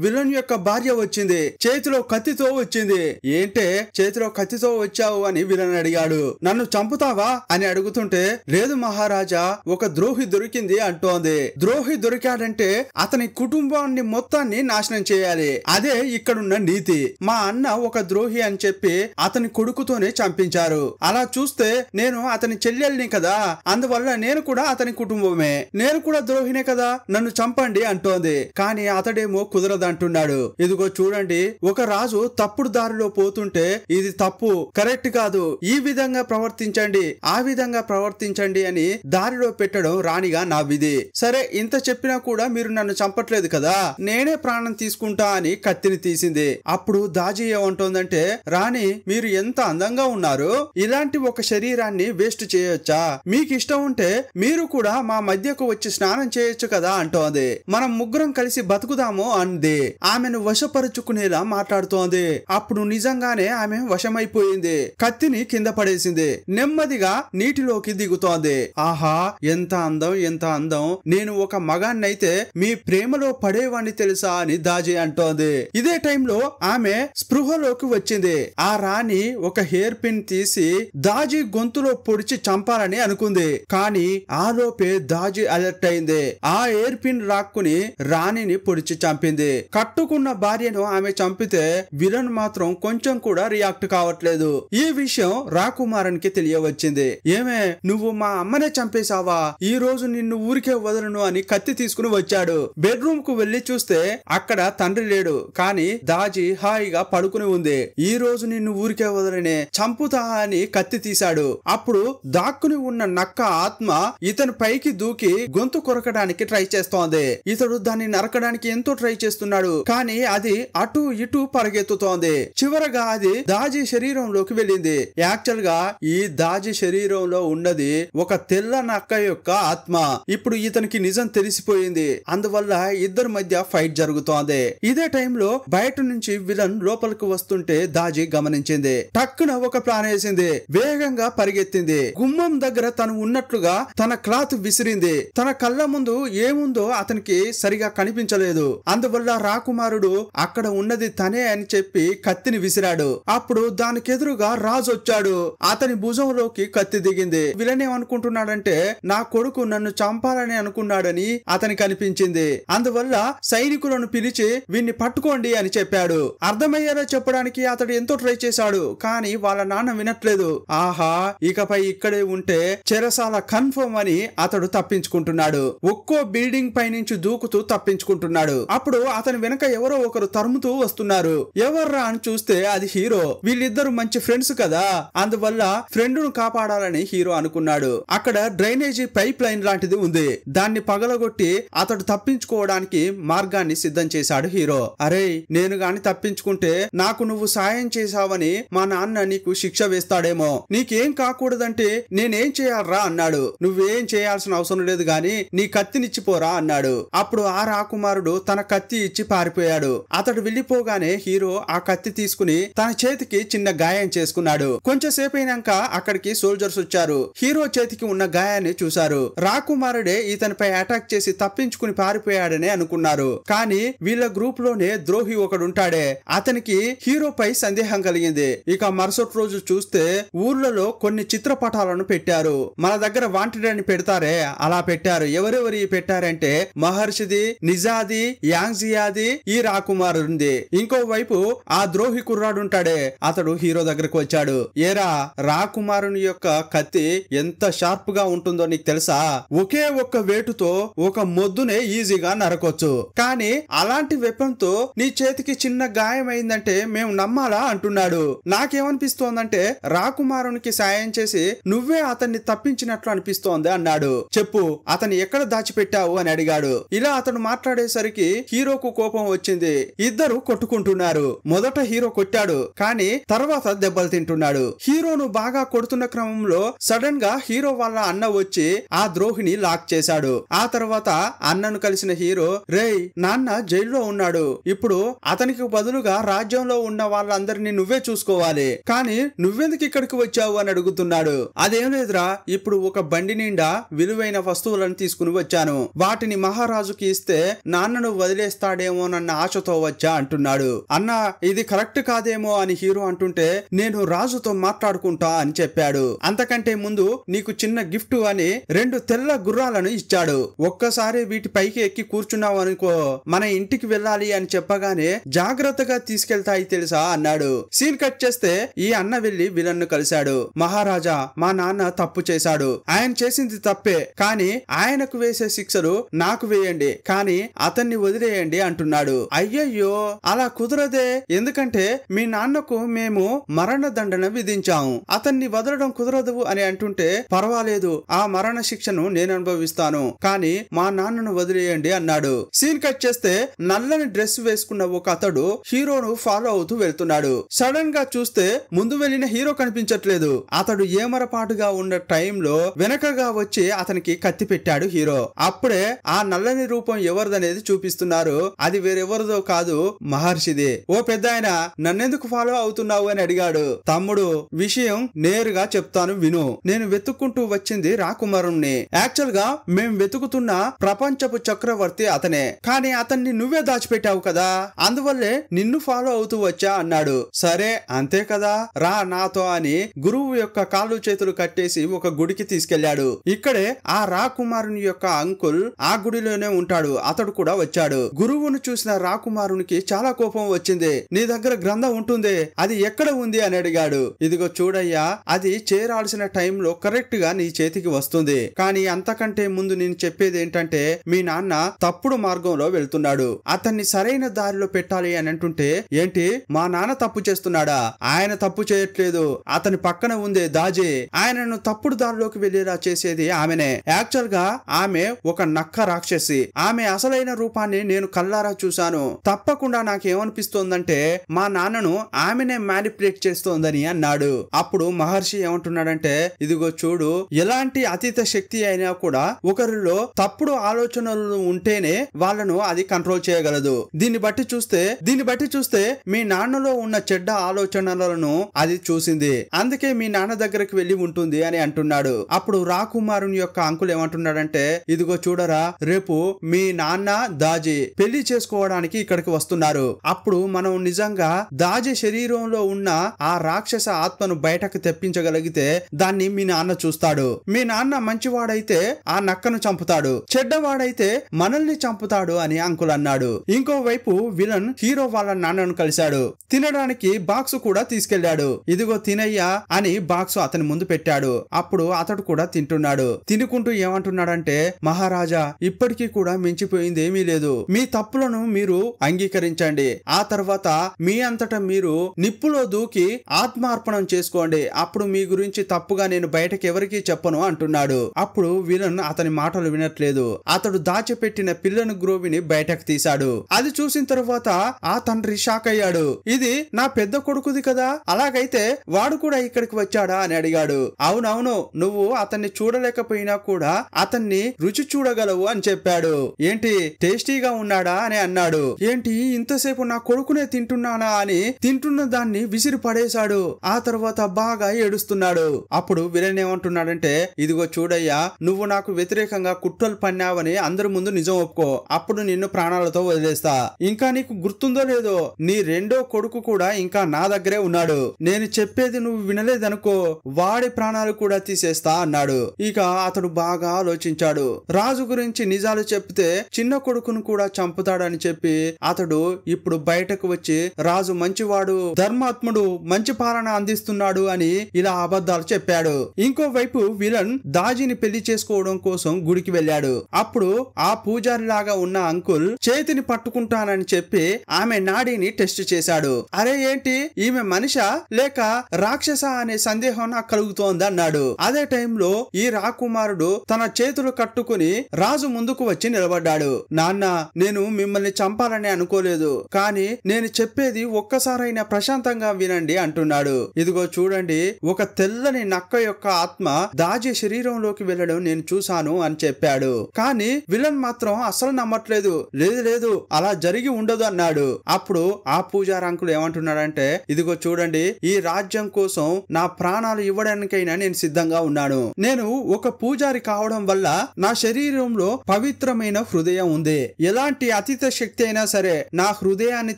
విలన్ యొక్క భార్య వచ్చింది. చేతిలో కత్తితో వచ్చింది. ఏంటే చేతిలో కత్తితో వచ్చావు అని విలన్ అడిగాడు. నన్ను చంపుతావా అని అడుగుతుంటే, లేదు మహారాజా, ఒక ద్రోహి దొరికింది అంటోంది. ద్రోహి దొరికాడంటే అతని కుటుంబాన్ని మొత్తాన్ని నాశనం చేయాలి. అదే ఇక్కడున్న నీతి. మా అన్న ఒక ద్రోహి అని చెప్పి అతని కొడుకుతోనే చంపించారు. అలా చూస్తే నేను అతని చెల్లెల్ని కదా, అందువల్ల నేను కూడా అతని కుటుంబమే, నేను కూడా ద్రోహినే కదా, నన్ను చంపండి అంటోంది. కానీ అతడేమో కుదరదంటున్నాడు. ఇదిగో చూడండి, ఒక రాజు తప్పుడు దారిలో పోతుంటే ఇది తప్పు, కరెక్ట్ కాదు, ఈ విధంగా ప్రవర్తించండి, ఆ విధంగా ప్రవర్తించండి అని దారిలో పెట్టడం రాణిగా నా విధి. సరే ఇంత చెప్పినా కూడా మీరు నన్ను చంపట్లేదు కదా, నేనే ప్రాణం తీసుకుంటా అని కత్తిని తీసింది. అప్పుడు దాజీ ఏమంటోందంటే, రాణి మీరు ఎంత అందంగా ఉన్నారు, ఇలాంటి ఒక శరీరాన్ని వేస్ట్ చేయొచ్చా? మీకు ఇష్టం ఉంటే మీరు కూడా మా మధ్యకు వచ్చి స్నానం చేయొచ్చు కదా అంటోంది. మనం ముగ్గురం కలిసి బతుకుదాము అంది. ఆమెను వశపరుచుకునేలా మాట్లాడుతోంది. అప్పుడు నిజంగానే ఆమె వశమైపోయింది. కత్తిని కింద పడేసింది. నెమ్మదిగా నీటిలోకి దిగుతోంది. ఆహా ఎంత అందం, ఎంత అందం, నేను ఒక మగాన్నైతే మీ ప్రేమలో పడేవాణ్ణి తెలుసా అని దాజీ అంటోంది. ఇదే టైంలో ఆమె స్పృహలోకి వచ్చింది. ఆ రాణి ఒక హెయిర్ పిన్ తీసి దాజీ గొంతులో పొడిచి చంపాలని అనుకుంది. కానీ ఆలోపే దాజీ అలర్ట్ అయింది. ఆ ఎయిర్ పిన్ రాక్కుని రాణిని పొడిచి చంపింది. కట్టుకున్న భార్యను ఆమె చంపితే విలన్ మాత్రం కొంచెం కూడా రియాక్ట్ కావట్లేదు. ఈ విషయం రాకుమారానికి తెలియవచ్చింది. ఏమే నువ్వు మా అమ్మనే చంపేశావా, ఈ రోజు నిన్ను ఊరికే వదలను అని కత్తి తీసుకుని వచ్చాడు. బెడ్రూమ్ కు వెళ్లి చూస్తే అక్కడ తండ్రి లేడు, కానీ దాజీ హాయిగా పడుకుని ఉంది. ఈ రోజు నిన్ను ఊరికే వదలనే, చంపుతా అని కత్తి తీశాడు. అప్పుడు దాక్కుని ఉన్న నక్క ఆత్మ ఇతని పైకి దూకి గొంతు కొరకడానికి ట్రై చేస్తోంది. ఇతడు దాన్ని నరకడానికి ఎంతో ట్రై చేస్తున్నాడు, కానీ అది అటు ఇటు పరిగెత్తుతోంది. చివరగా అది దాజీ శరీరంలోకి వెళ్ళింది. యాక్చువల్ గా ఈ దాజీ శరీరంలో ఉన్నది ఒక తెల్ల నక్క యొక్క ఆత్మ. ఇప్పుడు ఇతనికి నిజం తెలిసిపోయింది. అందువల్ల ఇద్దరి మధ్య ఫైట్ జరుగుతోంది. ఇదే టైంలో బయట నుంచి విలన్ లోపలికి వస్తుంటే దాజీ గమనించింది. టక్కున ఒక ప్లాన్ వేసింది. వేగంగా పరిగెత్తింది. గుమ్మం దగ్గర తను ఉన్నట్లుగా తన క్లాత్ విసిరింది. తన కళ్ళ ముందు ఏముందో అతనికి సరిగా కనిపించలేదు. అందువల్ల రాకుమారుడు అక్కడ ఉన్నది తనే అని చెప్పి కత్తిని విసిరాడు. అప్పుడు దానికెదురుగా రాజు వచ్చాడు. అతని భుజంలోకి కత్తి దిగింది. విలన్ ఏమనుకుంటున్నాడంటే, నా కొడుకు నన్ను చంపాలని అనుకున్నాడని అతనికి అనిపించింది. అందువల్ల సైనికులను పిలిచి వీన్ని పట్టుకోండి అని చెప్పాడు. అర్థమయ్యేలా చెప్పడానికి అతడు ఎంతో ట్రై చేశాడు, కానీ వాళ్ళ నాన్న వినట్లేదు. ఆహా ఇకపై ఇక్కడే ఉంటే చెరసాల కన్ఫర్మ్ అని అతడు తప్పించుకుంటున్నాడు. ఒక్కో బిల్డింగ్ పై నుంచి దూకుతూ తప్పించుకుంటున్నాడు. అప్పుడు అతని వెనక ఎవరో ఒకరు తరుముతూ వస్తున్నారు. ఎవర్రా అని చూస్తే అది హీరో. వీళ్ళిద్దరు మంచి ఫ్రెండ్స్ కదా, అందువల్ల ఫ్రెండ్ను కాపాడాలని హీరో అనుకున్నాడు. అక్కడ డ్రైనేజీ పైప్ లైన్ లాంటిది ఉంది. దాన్ని పగలగొట్టి అతడు తప్పించుకోవడానికి మార్గాన్ని సిద్ధం చేశాడు హీరో. అరే నేను గాని తప్పించుకుంటే నాకు నువ్వు సాయం చేశావని మా నాన్న నీకు శిక్ష వేస్తాడేమో, నీకేం కాకూడదంటే నేనేం చేయాలరా అన్నాడు. నువ్వేం చేయాల్సిన అవసరం లేదు గాని నీ కత్తినిచ్చిపోరా అన్నాడు. అప్పుడు ఆ రాకుమారుడు తన కత్తి ఇచ్చి పారిపోయాడు. అతడు వెళ్లిపోగానే హీరో ఆ కత్తి తీసుకుని తన చేతికి చిన్న గాయం చేసుకున్నాడు. కొంచెం సేపు అయినాక అక్కడికి సోల్జర్స్ వచ్చారు. హీరో చేతికి ఉన్న గాయాన్ని చూశారు. రాకుమారుడే ఇతనిపై అటాక్ చేసి తప్పించుకుని పారిపోయాడని అనుకున్నారు. కానీ వీళ్ళ గ్రూప్ లోనే ద్రోహి ఒకడుంటాడే, అతనికి హీరోపై సందేహం కలిగింది. ఇక మరుసటి రోజు చూస్తే ఊర్లలో కొన్ని చిత్రపటాలను పెట్టారు. మన దగ్గర వాంటెడ్ అని పెడతారే అలా పెట్టారు. ఎవరెవరి పెట్టారంటే మహర్షిది, నిజాది, యాంగ్జియాది, ఈ రాకుమారుంది. ఇంకోవైపు ఆ ద్రోహి కుర్రాడుంటాడే, అతడు హీరో దగ్గరకు వచ్చాడు. ఏరా రాకుమారుని యొక్క కత్తి ఎంత షార్ప్ గా ఉంటుందో నీకు తెలుసా? ఒకే ఒక్క వేటుతో ఒక మొద్దునే ఈజీగా నరకొచ్చు. కానీ అలాంటి వెపన్ తో నీ చేతికి చిన్న గాయమైందంటే మేము నమ్మాలా అంటున్నాడు. నాకేమనిపిస్తోందంటే రాకుమారునికి సాయం చేసి నువ్వే అతన్ని తప్పించినట్లు అనిపిస్తోంది అన్నాడు. చెప్పు, అతన్ని ఎక్కడ దాచిపెట్టావు అని అడిగాడు. ఇలా అతను మాట్లాడేసరికి హీరోకు కోపం వచ్చింది. ఇద్దరు కొట్టుకుంటున్నారు. మొదట హీరో కొట్టాడు, కానీ తర్వాత దెబ్బలు తింటున్నాడు. హీరోను బాగా కొడుతున్న క్రమంలో సడన్ గా హీరో వాళ్ళ అన్న వచ్చి ఆ ద్రోహిని లాక్ చేశాడు. ఆ తర్వాత అన్నను కలిసిన హీరో, రేయ్ నాన్న జైల్లో ఉన్నాడు, ఇప్పుడు అతనికి బదులుగా రాజ్యంలో ఉన్న వాళ్ళందరినీ నువ్వే చూసుకోవాలి, కానీ నువ్వెందుకు ఇక్కడికి వచ్చావు అని అడుగుతున్నాడు. అదేం లేదురా, ఇప్పుడు ఒక బండి నిండా విలువైన వస్తువులను తీసుకుని వచ్చాను, వాటిని మహారాజుకి ఇస్తే నాన్నను వదిలేస్తాడేమోనన్న ఆశతో వచ్చా అంటున్నాడు. అన్న ఇది కరెక్ట్ కాదేమో అని హీరో అంటుంటే, నేను రాజుతో మాట్లాడుకుంటా అని చెప్పాడు. అంతకంటే ముందు నీకు చిన్న గిఫ్ట్ అని 2 తెల్ల గుర్రాలను ఇచ్చాడు. ఒక్కసారి వీటి పైకి ఎక్కి కూర్చున్నావు అనుకో, మన ఇంటికి వెళ్ళాలి అని చెప్పగానే జాగ్రత్తగా తీసుకెళ్తాయి తెలుసా అన్నాడు. సీన్ కట్ చేస్తే ఈ అన్న వెళ్లి విలన్ ను కలిశాడు. మహారాజా, మా నాన్న తప్పు చేశాడు, ఆయన చేసింది తప్పే, కానీ ఆయనకు వేసే శిక్షలు నాకు వేయండి, కానీ అతన్ని వదిలేయండి అంటున్నాడు. అయ్యయ్యో అలా కుదరదే, ఎందుకంటే మీ నాన్నకు మేము మరణ దండన విధించాము, అతన్ని వదలడం కుదరదు అని అంటుంటే, పర్వాలేదు ఆ మరణ శిక్షను నేను అనుభవిస్తాను, కానీ మా నాన్నను వదిలేయండి అన్నాడు. సీన్ కట్ చేస్తే నల్లని డ్రెస్ వేసుకున్న ఒక అతడు హీరోను ఫాలో అవుతూ వెళ్తున్నాడు. సడన్ గా చూస్తే ముందు వెళ్లిన హీరో కనిపించట్లేదు. అతడు ఏమరపాటుగా ఉన్న టైంలో వెనకగా వచ్చి అతనికి కత్తి పెట్టాడు హీరో. అప్పుడే ఆ నల్లని రూపం ఎవరిదనేది చూపిస్తున్నారు. అది వేరెవరిదో కాదు, మహర్షిది. ఓ పెద్దాయన, నన్నెందుకు ఫాలో అవుతున్నావు అని అడిగాడు. తమ్ముడు, విషయం నేరుగా చెప్తాను విను. నేను వెతుక్కుంటూ వచ్చింది రాకుమారుణ్ణి. యాక్చువల్ గా మేం వెతుకుతున్న ప్రపంచపు చక్రవర్తి అతనే, కానీ అతన్ని నువ్వే దాచిపెట్టావు కదా, అందువల్లే నిన్ను ఫాలో అవుతూ వచ్చా అన్నాడు. సరే అంతే కదా, రా నాతో అని గురువు యొక్క కాళ్ళు చేతులు కట్టేసి ఒక గుడికి తీసుకెళ్లాడు. ఇక్కడే ఆ రాకుమారుని యొక్క అంకుల్ ఆ గుడిలోనే ఉంటాడు. అతడు కూడా వచ్చాడు. గురువును చూసిన రాకుమారునికి చాలా కోపం వచ్చింది. నీ దగ్గర గ్రంథం ఉంటుంది, అది ఎక్కడ ఉంది అని అడిగాడు. ఇదిగో చూడయ్యా, అది చేరాల్సిన టైంలో కరెక్ట్ గా నీ చేతికి వస్తుంది, కానీ అంతకంటే ముందు నేను చెప్పేది ఏంటంటే, మీ నాన్న తప్పుడు మార్గంలో వెళ్తున్నాడు, అతన్ని సరైన దారిలో పెట్టాలి అని అంటుంటే, ఏంటి మా నాన్న తప్పు చేస్తున్నాడా? ఆయన తప్పు చేయట్లేదు, అతని పక్కన ఉందే దాజీ, ఆయనను తప్పుడు దారిలోకి వెళ్లేలా చేసేది ఆమెనే. యాక్చువల్ గా ఆమె ఒక నక్క రాక్షసి, ఆమె అసలైన రూపాన్ని నేను కల్లారా చూశాను. తప్పకుండా నాకేమనిపిస్తోందంటే మా నాన్నను ఆమెనే మ్యానిపులేట్ చేస్తోందని అన్నాడు. అప్పుడు మహర్షి ఏమంటున్నాడంటే, ఇదిగో చూడు, ఎలాంటి అతీత శక్తి అయినా కూడా ఒకరిలో తప్పుడు ఆలోచనలు ఉంటేనే వాళ్ళను అది కంట్రోల్ చేయగలదు. దీన్ని బట్టి చూస్తే మీ నాన్నలో ఉన్న చెడ్డ ఆలోచనలను అది చూసింది, అందుకే మీ నాన్న దగ్గరకు వెళ్లి ఉంటుంది అని అంటున్నాడు. అప్పుడు రాకుమారుని యొక్క అంకుల్ ఏమంటున్నాడంటే, ఇదిగో చూడరా, రేపు మీ నాన్న దాజీ పెళ్లి చేసుకోవడానికి ఇక్కడికి వస్తున్నారు. అప్పుడు మనం నిజంగా దాజీ శరీరంలో ఉన్న ఆ రాక్షస ఆత్మను బయటకు తెప్పించగలిగితే దాన్ని మీ నాన్న చూస్తాడు. మీ నాన్న మంచివాడైతే ఆ నక్కను చంపుతాడు, చెడ్డవాడైతే మనల్ని చంపుతాడు అని అంకుల్ అన్నాడు. ఇంకోవైపు విలన్ హీరో వాళ్ళ నాన్నను కలిశాడు. తినడానికి బాక్స్ కూడా తీసుకెళ్లాడు. ఇదిగో తినయ్యా అని బాక్స్ అతని ముందు పెట్టాడు. అప్పుడు అతడు కూడా తింటున్నాడు. తినుకుంటూ ఏమంటున్నాడంటే, మహారాజా, ఇప్పటికీ కూడా మించిపోయింది ఏమీ లేదు, మీ తప్పులను మీరు అంగీకరించండి, ఆ తర్వాత మీ అంతటా మీరు నిప్పులో దూకి ఆత్మార్పణం చేసుకోండి, అప్పుడు మీ గురించి తప్పుగా నేను బయటకి ఎవరికీ చెప్పను అంటున్నాడు. అప్పుడు విలన్ అతని మాటలు వినట్లేదు. అతడు దాచిపెట్టిన పిల్లను గ్రోవిని బయటకు తీశాడు. అది చూసిన తర్వాత ఆ తండ్రి షాక్ అయ్యాడు. ఇది నా పెద్ద కొడుకుది కదా, అలాగైతే వాడు కూడా ఇక్కడికి వచ్చాడా అని అడిగాడు. అవునవును, నువ్వు అతన్ని చూడలేకపోయినా కూడా అతన్ని రుచి చూడగలవు అని చెప్పాడు. ఏంటి టేస్టీగా ఉన్నాడా అని అన్నాడు. ఏంటి ఇంతసేపు నా కొడుకునే తింటున్నానా అని తింటున్న దాన్ని విసిరి పడేశాడు. ఆ తర్వాత బాగా ఏడుస్తున్నాడు. అప్పుడు విలన్ ఏమంటున్నాడంటే, ఇదిగో చూడయ్యా, నువ్వు నాకు వ్యతిరేకంగా కుట్రలు పన్నావని అందరి ముందు నిజం ఒప్పుకో, అప్పుడు నిన్ను ప్రాణాలతో వదిలేస్తా. ఇంకా నీకు గుర్తుందో లేదో, నీ రెండో కొడుకు కూడా ఇంకా నా దగ్గరే ఉన్నాడు, నేను చెప్పేది నువ్వు వినలేదనుకో వాడి ప్రాణాలు కూడా తీసేస్తా అన్నాడు. ఇక అతడు బాగా ఆలోచించాడు. రాజు గురించి నిజాలు చెప్తే చిన్న కొడుకును కూడా చంపుతాడని చెప్పి అతడు ఇప్పుడు బయటకు వచ్చి రాజు మంచివాడు, ధర్మాత్ముడు, మంచి పాలన అందిస్తున్నాడు అని ఇలా అబద్ధాలు చెప్పాడు. ఇంకోవైపు విలన్ దాజిని పెళ్లి చేసుకోవడం కోసం గుడికి వెళ్ళాడు. అప్పుడు ఆ పూజారి లాగా ఉన్న అంకుల్ చేతిని పట్టుకుంటానని చెప్పి ఆమె నాడీని టెస్ట్ చేశాడు. అరే ఏంటి ఈమె మనిషా లేక రాక్షస అనే సందేహం నాకు కలుగుతోంది అన్నాడు. అదే టైంలో ఈ రాకుమారుడు తన చేతులు కట్టుకుని రాజు ముందుకు వచ్చి నిలబడ్డాడు. నాన్న, నేను మిమ్మల్ని చంపాలని అనుకోలేదు, కానీ నేను చెప్పేది ఒక్కసారైనా ప్రశాంతంగా వినండి అంటున్నాడు. ఇదిగో చూడండి, ఒక తెల్లని నక్క యొక్క ఆత్మ దాజీ శరీరంలోకి వెళ్ళడం నేను చూశాను అని చెప్పాడు. కానీ విలన్ మాత్రం అసలు నమ్మట్లేదు. లేదు లేదు, అలా జరిగి ఉండదు అన్నాడు. అప్పుడు ఆ పూజారి అంకుల్ ఏమంటున్నాడంటే, ఇదిగో చూడండి, ఈ రాజ్యం కోసం నా ప్రాణాలు ఇవ్వడానికైనా నేను సిద్ధంగా ఉన్నాను. నేను ఒక పూజారి కావడం వల్ల నా శరీరంలో పవిత్రమైన హృదయం ఉంది. ఎలాంటి అతీత శక్తి అయినా సరే నా హృదయాన్ని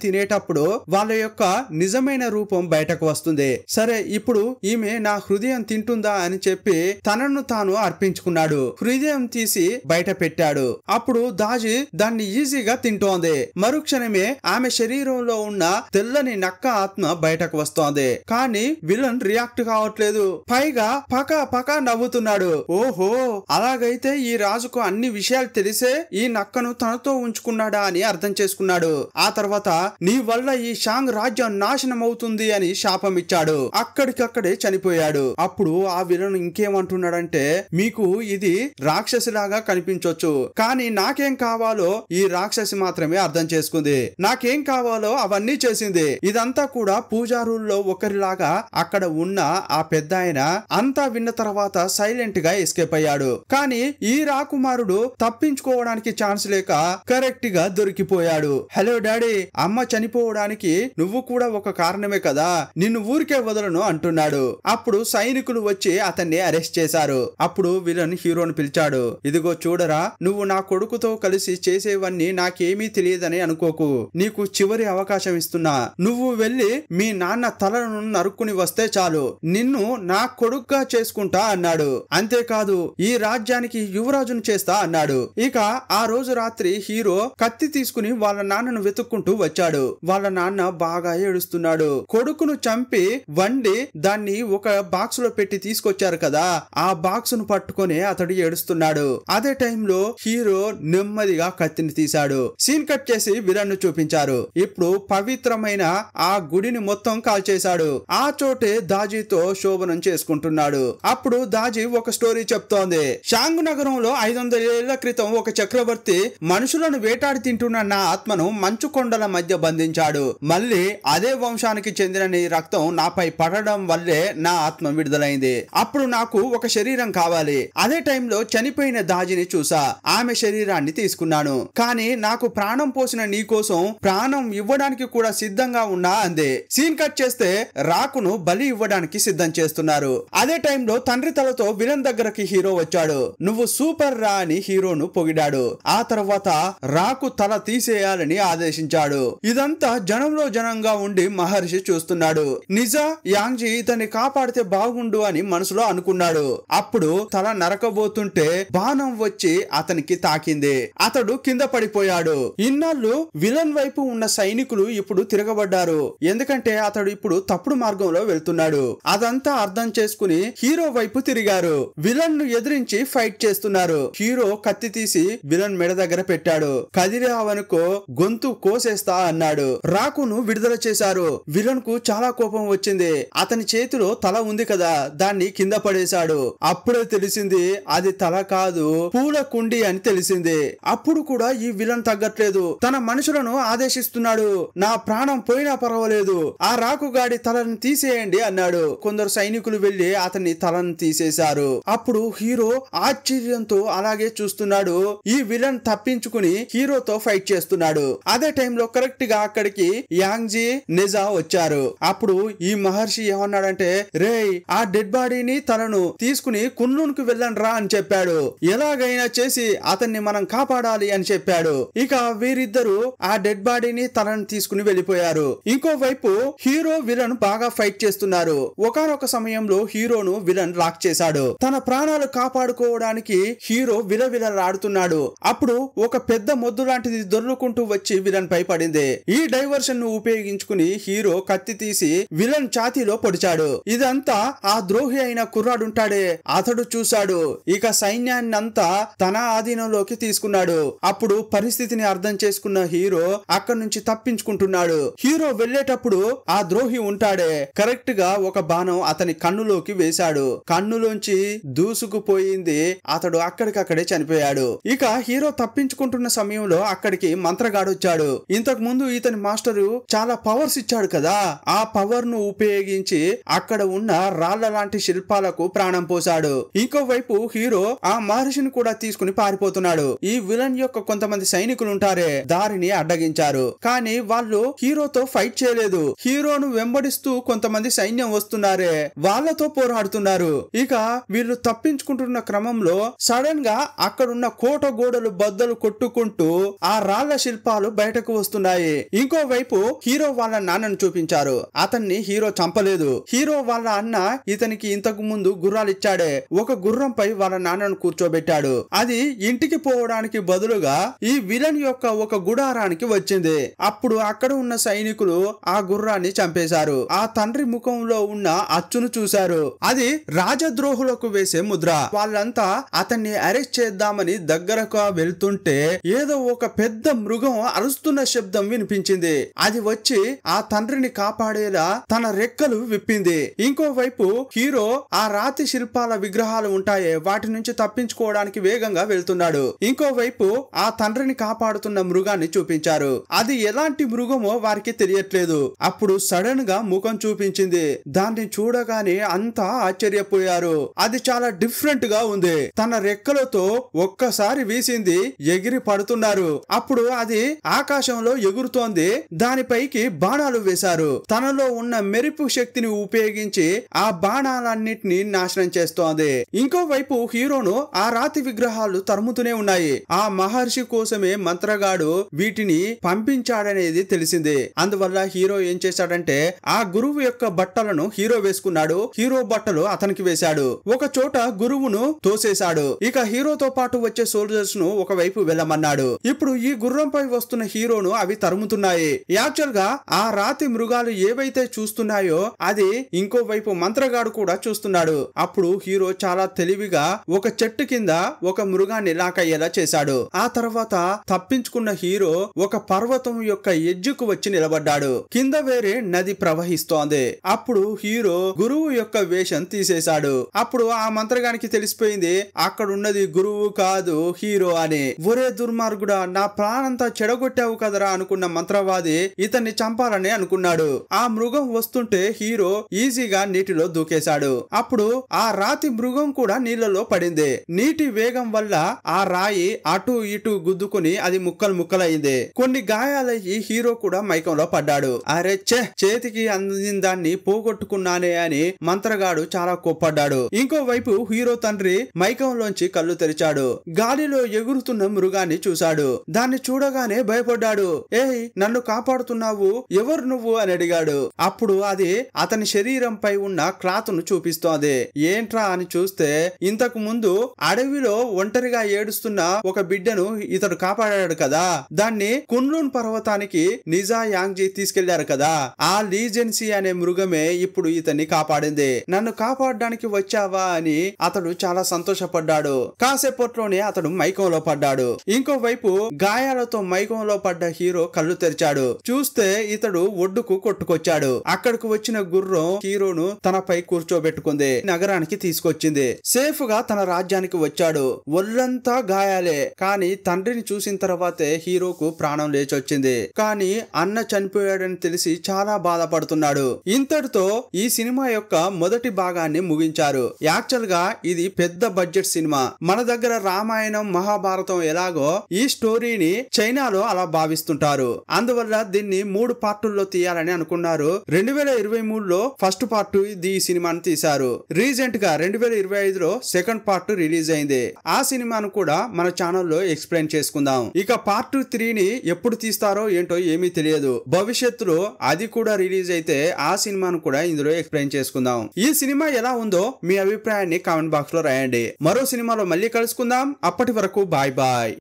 తినేటప్పుడు వాళ్ళ యొక్క నిజమైన రూపం బయటకు వస్తుంది. సరే, ఇప్పుడు ఈమె నా హృదయం తింటుందా అని చెప్పి తనను తాను అర్పించుకున్నాడు. హృదయం తీసి బయట పెట్టాడు. అప్పుడు దాజీ దాన్ని ఈజీగా తింటోంది. మరుక్షణమే ఆమె శరీరంలో ఉన్న తెల్లని నక్క ఆత్మ బయటకు వస్తోంది. కానీ విలన్ రియాక్ట్ కావట్లేదు. పైగా పకా పకా నవ్వుతున్నాడు. ఓహో, అలాగైతే ఈ రాజుకు అన్ని విషయాలు తెలిసే ఈ నక్కను తనతో ఉంచుకున్నాడా అని అర్థం చేసుకున్నాడు. ఆ తర్వాత నీ వల్ల ఈ షాంగ్ రాజ్యం నాశనం అవుతుంది అని శాపం ఇచ్చాడు. అక్కడికక్కడే చనిపోయాడు. అప్పుడు ఆ విలన్ ఇంకేమంటున్నాడంటే, మీకు ఇది రాక్షసిలాగా కనిపించొచ్చు, కానీ నాకేం కావాలో ఈ రాక్షసి మాత్రమే అర్థం చేసుకుంది. నాకేం కావాలో అవన్నీ చేసింది. ఇదంతా కూడా పూజారుల్లో ఒకరిలాగా అక్కడ ఉన్న ఆ పెద్ద ఆయన అంతా విన్న తర్వాత సైలెంట్ గా ఎస్కేప్ అయ్యాడు. కానీ ఈ రాకుమారుడు తప్పించుకోవడానికి ఛాన్స్ లేక కరెక్ట్ గా దొరికిపోయాడు. హలో డాడీ, అమ్మ చనిపోవడానికి నువ్వు కూడా ఒక కారణమే కదా, నిన్ను ఊరికే వదలను అంటున్నాడు. అప్పుడు సైనికులు వచ్చి అతన్ని అరెస్ట్ చేశారు. అప్పుడు విలన్ హీరోని పిలిచాడు. ఇదిగో చూడరా, నువ్వు నా కొడుకుతో కలిసి చేసేవన్నీ నాకేమీ తెలియదని అనుకోకు. నీకు చివరి అవకాశం ఇస్తున్నా. నువ్వు వెళ్లి మీ నాన్న తలను నరుక్కుని వస్తే చాలు, నిన్ను నా కొడుకుగా చేసుకుంటా అన్నాడు. అంతేకాదు, ఈ రాజ్యానికి యువరాజును చేస్తా అన్నాడు. ఇక ఆ రోజు రాత్రి హీరో కత్తి తీసుకుని వాళ్ళ నాన్నను వెతుక్కుంటూ వచ్చాడు. వాళ్ళ నాన్న బాగా ఏడుస్తున్నాడు. కొడుకును చంపి వండి దాన్ని ఒక బాక్స్ లో పెట్టి తీసుకొచ్చారు కదా, ఆ బాక్స్ ను పట్టుకొని అతడు ఏడుస్తున్నాడు. అదే టైంలో హీరో నెమ్మదిగా కత్తిని తీశాడు. సీన్ కట్ చేసి విలన్ ను చూపించారు. ఇప్పుడు పవిత్రమైన ఆ గుడిని మొత్తం కాల్చేశాడు. ఆ చోటే దాజీతో శోభనం చేసుకుంటున్నాడు. అప్పుడు దాజీ ఒక స్టోరీ చెప్తోంది. షాంగ్ నగరంలో 500 ఏళ్ల క్రితం ఒక చక్రవర్తి మనుషులను వేటాడి తింటున్న నా ఆత్మను మంచు కొండల మధ్య బంధించాడు. మళ్ళీ అదే వంశానికి చెందిన నీ రక్తం నాపై పడడం వల్లే నా ఆత్మ విడుదలైంది. అప్పుడు నాకు ఒక శరీరం కావాలి. అదే టైంలో చనిపోయిన దాజిని చూసా, ఆమె శరీరాన్ని తీసుకున్నాను. కానీ నాకు ప్రాణం పోసిన నీ కోసం ప్రాణం ఇవ్వడానికి కూడా సిద్ధంగా ఉన్నా అందే. సీన్ కట్ చేస్తే రాకును బలి ఇవ్వడానికి సిద్ధం చేస్తున్నారు. అదే టైంలో తండ్రి తలతో విలన్ దగ్గరకి హీరో వచ్చాడు. నువ్వు సూపర్ రా అని హీరోను పొగిడాడు. ఆ తర్వాత రాకు తల తీసేయాలని ఆదేశించాడు. ఇదంతా జనంలో జనంగా ఉండి మహర్షి చూస్తున్నాడు. నిజా యాంగ్జీ ఇతన్ని కాపాడితే బాగుండు అని మనసులో అనుకున్నాడు. అప్పుడు తల నరకబోతుంటే బాణం వచ్చి అతనికి తాకింది. అతడు కింద పడిపోయాడు. ఇన్నాళ్ళు విలన్ వైపు ఉన్న సైనికులు ఇప్పుడు తిరగబడ్డారు. ఎందుకంటే అతడు ఇప్పుడు తప్పుడు మార్గంలో వెళ్తున్నాడు. అదంతా అర్థం చేసుకుని హీరో వైపు తిరిగారు. విలన్ ను ఎదిరించి ఫైట్ చేస్తున్నారు. హీరో కత్తి తీసి విలన్ మెడ దగ్గర పెట్టాడు. కదిరావనుకో గొంతు కోసేస్తా అన్నాడు. రాకును విడుదల చేశారు. విలన్ కు చాలా కోపం వచ్చింది. అతని చేతిలో తల ఉంది కదా, దాన్ని కింద పడేశాడు. అప్పుడే తెలిసింది అది తల కాదు, పూల కుండి అని తెలిసింది. అప్పుడు కూడా ఈ విలన్ తగ్గట్లేదు. తన మనుషులను ఆదేశిస్తున్నాడు. నా ప్రాణం పోయినా పర్వాలేదు, ఆ రాకుగాడి తలను తీసేయండి అన్నాడు. కొందరు సైనికులు వెళ్లి అతని తలను తీసేశారు. అప్పుడు హీరో ఆశ్చర్యంతో అలాగే చూస్తున్నాడు. ఈ విలన్ తప్పించుకుని హీరోతో ఫైట్ చేస్తున్నాడు. అదే టైంలో కరెక్ట్ గా అక్కడికి యాంగ్జీ నిజా వచ్చారు. అప్పుడు ఈ మహర్షి ఏమన్నాడంటే, రేయ్, ఆ డెడ్ బాడీని తలను తీసుకుని కున్లున్కు వెళ్ళండి రా అని చెప్పాడు. ఎలాగైనా చేసి అతన్ని మనం కాపాడాలి అని చెప్పాడు. ఇక వీరిద్దరూ ఆ డెడ్ బాడీని తలను తీసుకుని వెళ్ళిపోయారు. ఇంకోవైపు హీరో విలన్ బాగా ఫైట్ చేస్తున్నారు. ఒకానొక సమయంలో హీరోను విలన్ లాక్ చేశాడు. తన ప్రాణాలు కాపాడుకోవడానికి హీరో విలవిలలాడుతున్నాడు. అప్పుడు ఒక పెద్ద మొద్దు లాంటిది దొర్లుకుంటూ వచ్చి విలన్ పై పడింది. ఈ డైవర్షన్ ను ఉపయోగించుకుని హీరో కత్తి తీసి విలన్ ఛాతీలో పొడిచాడు. ఇదంతా ఆ ద్రోహి ద్రోహి అయిన కుర్రాడుంటాడే అతడు చూశాడు. ఇక సైన్యాన్ని అంతా తన ఆధీనంలోకి తీసుకున్నాడు. అప్పుడు పరిస్థితిని అర్థం చేసుకున్న హీరో అక్కడి నుంచి తప్పించుకుంటున్నాడు. హీరో వెళ్లేటప్పుడు ఆ ద్రోహి ఉంటాడే కరెక్ట్ గా ఒక బాణం అతని కన్నులోకి వేశాడు. కన్నులోంచి దూసుకుపోయింది. అతడు అక్కడికక్కడే చనిపోయాడు. ఇక హీరో తప్పించుకుంటున్న సమయంలో అక్కడికి మంత్రగాడు వచ్చాడు. ఇంతకు ముందు ఇతని మాస్టరు చాలా పవర్స్ ఇచ్చాడు కదా, ఆ పవర్ ను ఉపయోగించి అక్కడ ఉన్న రాళ్ల లాంటి శిల్పాలకు ప్రాణం పోశాడు. ఇంకోవైపు హీరో ఆ మహర్షిని కూడా తీసుకుని పారిపోతున్నాడు. ఈ విలన్ యొక్క కొంతమంది సైనికులు ఉంటారే దారిని అడ్డగించారు. కానీ వాళ్ళు హీరోతో ఫైట్ చేయలేదు. హీరోను వెంబడిస్తూ కొంతమంది సైన్యం వస్తున్నారే వాళ్ళతో పోరాడుతున్నారు. ఇక వీళ్ళు తప్పించుకుంటున్న క్రమంలో సడన్ గా అక్కడున్న కోట గోడలు బద్దలు కొట్టుకుంటూ ఆ రాళ్ల శిల్పాలు బయటకు వస్తున్నాయి. ఇంకోవైపు హీరో వాళ్ళ నాన్నను చూపించారు. అతన్ని హీరో చంపలేదు. హీరో వాళ్ళ అన్న ఇతనికి ఇంతకు ముందు గుర్రాలు ఇచ్చాడే ఒక గుర్రంపై వాళ్ళ నాన్నను కూర్చోబెట్టాడు. అది ఇంటికి పోవడానికి బదులుగా ఈ విలన్ యొక్క ఒక గుడారానికి వచ్చింది. అప్పుడు అక్కడ ఉన్న సైనికులు ఆ గుర్రాన్ని చంపేశారు. ఆ తండ్రి ముఖంలో ఉన్న అచ్చును చూశారు. అది రాజద్రోహులకు వేసే ముద్ర. వాళ్ళంతా అతన్ని అరెస్ట్ చేద్దామని దగ్గరగా వెళ్తుంటే ఏదో ఒక పెద్ద మృగం అరుస్తున్న శబ్దం వినిపించింది. అది వచ్చి ఆ తండ్రిని కాపాడేలా తన రెక్కలు విప్పింది. ఇంకోవైపు హీరో ఆ రాతి శిల్పాల విగ్రహాలు ఉంటాయే వాటి నుంచి తప్పించుకోవడానికి వేగంగా వెళ్తున్నాడు. ఇంకోవైపు ఆ తండ్రిని కాపాడుతున్న మృగాన్ని చూపించారు. అది ఎలాంటి మృగమో వారికి తెలియట్లేదు. అప్పుడు సడన్ గా ముఖం చూపించింది. దాన్ని చూడగానే అంతా ఆశ్చర్యపోయారు. అది చాలా డిఫరెంట్ గా ఉంది. తన రెక్కలతో ఒక్కసారి వీసింది, ఎగిరి పడుతున్నారు. అప్పుడు అది ఆకాశంలో ఎగురుతోంది. దానిపైకి బాణాలు వేశారు. తనలో ఉన్న మెరుపు శక్తిని ఉపయోగించి ఆ బాణాలన్నిటిని నాశనం చేస్తోంది. ఇంకోవైపు హీరోను ఆ రాతి విగ్రహాలు తరుముతూనే ఉన్నాయి. ఆ మహర్షి కోసమే మంత్రగాడు వీటిని పంపించాడనేది తెలిసింది. అందువల్ల హీరో ఏం చేశాడంటే ఆ గురువు యొక్క బట్టలను హీరో వేసుకున్నాడు. హీరో బట్టలు అతనికి వేశాడు. ఒక చోట గురువును తోసేశాడు. ఇక హీరోతో పాటు వచ్చే సోల్జర్స్ ను ఒకవైపు వెళ్ళమన్నాడు. ఇప్పుడు ఈ గుర్రంపై వస్తున్న హీరోను అవి తరుముతున్నాయి. యాక్చువల్ గా ఆ రాతి మృగాలు ఏవైతే చూస్తున్నాయో అది ఇంకోవైపు మంత్రగాడు కూడా చూస్తున్నాడు. అప్పుడు హీరో చాలా తెలివిగా ఒక చెట్టు కింద ఒక మృగాన్ని లాక్ అయ్యేలా చేశాడు. ఆ తర్వాత తప్పించుకున్న హీరో ఒక పర్వతం యొక్క ఎడ్జుకు వచ్చి నిలబడ్డాడు. కింద వేరే నది ప్రవహిస్తోంది. అప్పుడు హీరో గురువు యొక్క వేషం తీసేశాడు. అప్పుడు ఆ మంత్రగానికి తెలిసిపోయింది అక్కడున్నది గురువు కాదు హీరో అని. ఒరే దుర్మార్గుడా, నా ప్రాణంతా చెడగొట్టావు కదరా అనుకున్న మంత్రవాది ఇతన్ని చంపాలని అనుకున్నాడు. ఆ మృగం వస్తుంటే హీరో ఈజీగా నీటిలో దూకేశాడు. అప్పుడు ఆ రాతి మృగం కూడా నీళ్లలో పడింది. నీటి వేగం వల్ల ఆ రాయి అటు ఇటు గుద్దుకుని అది ముక్కలు ముక్కలైంది. కొన్ని గాయాలయ్యి హీరో కూడా మైకంలో పడ్డాడు. అరే చేతికి అందిన దాన్ని పోగొట్టుకున్నానే అని మంత్రగాడు చాలా కోప్పడ్డాడు. ఇంకోవైపు హీరో తండ్రి మైకంలోంచి కళ్ళు తెరిచాడు. గాలిలో ఎగురుతున్న మృగాన్ని చూశాడు. దాన్ని చూడగానే భయపడ్డాడు. ఏయ్, నన్ను కాపాడుతున్నావు, ఎవరు నువ్వు అని అడిగాడు. అప్పుడు అది అతని శరీరంపై ఉన్న క్లాత్ ను చూపిస్తోంది. ఏంట్రా అని చూస్తే ఇంతకు ముందు అడవిలో ఒంటరిగా ఏడుస్తున్న ఒక బిడ్డను ఇతడు కాపాడాడు కదా, దాన్ని కున్లున్ పర్వతానికి నిజా యాంగ్జీ తీసుకెళ్లారు కదా, ఆ లీజెన్సీ అనే మృగమే ఇప్పుడు ఇతన్ని కాపాడింది. నన్ను కాపాడడానికి వచ్చావా అని అతడు చాలా సంతోషపడ్డాడు. కాసేపట్లోనే అతడు మైకంలో పడ్డాడు. ఇంకోవైపు గాయాలతో మైకంలో పడ్డ హీరో కళ్ళు తెరిచాడు. చూస్తే ఇతడు ఒడ్డుకు కొట్టుకొచ్చాడు. అక్కడికి వచ్చిన గుర్రం హీరోను తనపై కూర్చోబెట్టుకుంది. నగరానికి తీసుకొచ్చింది. సేఫ్ గా తన రాజ్యానికి వచ్చాడు. ఒళ్ళంతా గాయాలే. కానీ తండ్రిని చూసిన తర్వాతే హీరోకు ప్రాణం లేచొచ్చింది. కానీ అన్న చనిపోయాడని తెలిసి చాలా బాధపడుతున్నాడు. ఇంతటితో ఈ సినిమా యొక్క మొదటి భాగాన్ని ముగించారు. యాక్చువల్ గా ఇది పెద్ద బడ్జెట్ సినిమా. మన దగ్గర రామాయణం మహాభారతం ఎలాగో ఈ స్టోరీని చైనాలో అలా భావిస్తుంటారు. అందువల్ల దీన్ని 3 పార్టుల్లో తీయాలని అనుకున్నారు. 2023లో ఫస్ట్ పార్ట్ ఈ సినిమాను తీశారు. రీసెంట్ గా 2025లో సెకండ్ పార్ట్ రిలీజ్ అయింది. ఆ సినిమాను కూడా మన ఛానల్లో ఎక్స్ప్లెయిన్ చేసుకుందాం. ఇక పార్ట్ 3ని ఎప్పుడు తీస్తారో ఏంటో ఏమీ తెలియదు. భవిష్యత్తులో అది కూడా రిలీజ్ అయితే ఆ సినిమాను కూడా ఇందులో ఎక్స్ప్లెయిన్ చేసుకుందాం. ఈ సినిమా ఎలా ఉందో మీ అభిప్రాయాన్ని కామెంట్ బాక్స్ లో రాయండి. మరో సినిమాలో మళ్ళీ కలుసుకుందాం. అప్పటి వరకు బాయ్ బాయ్.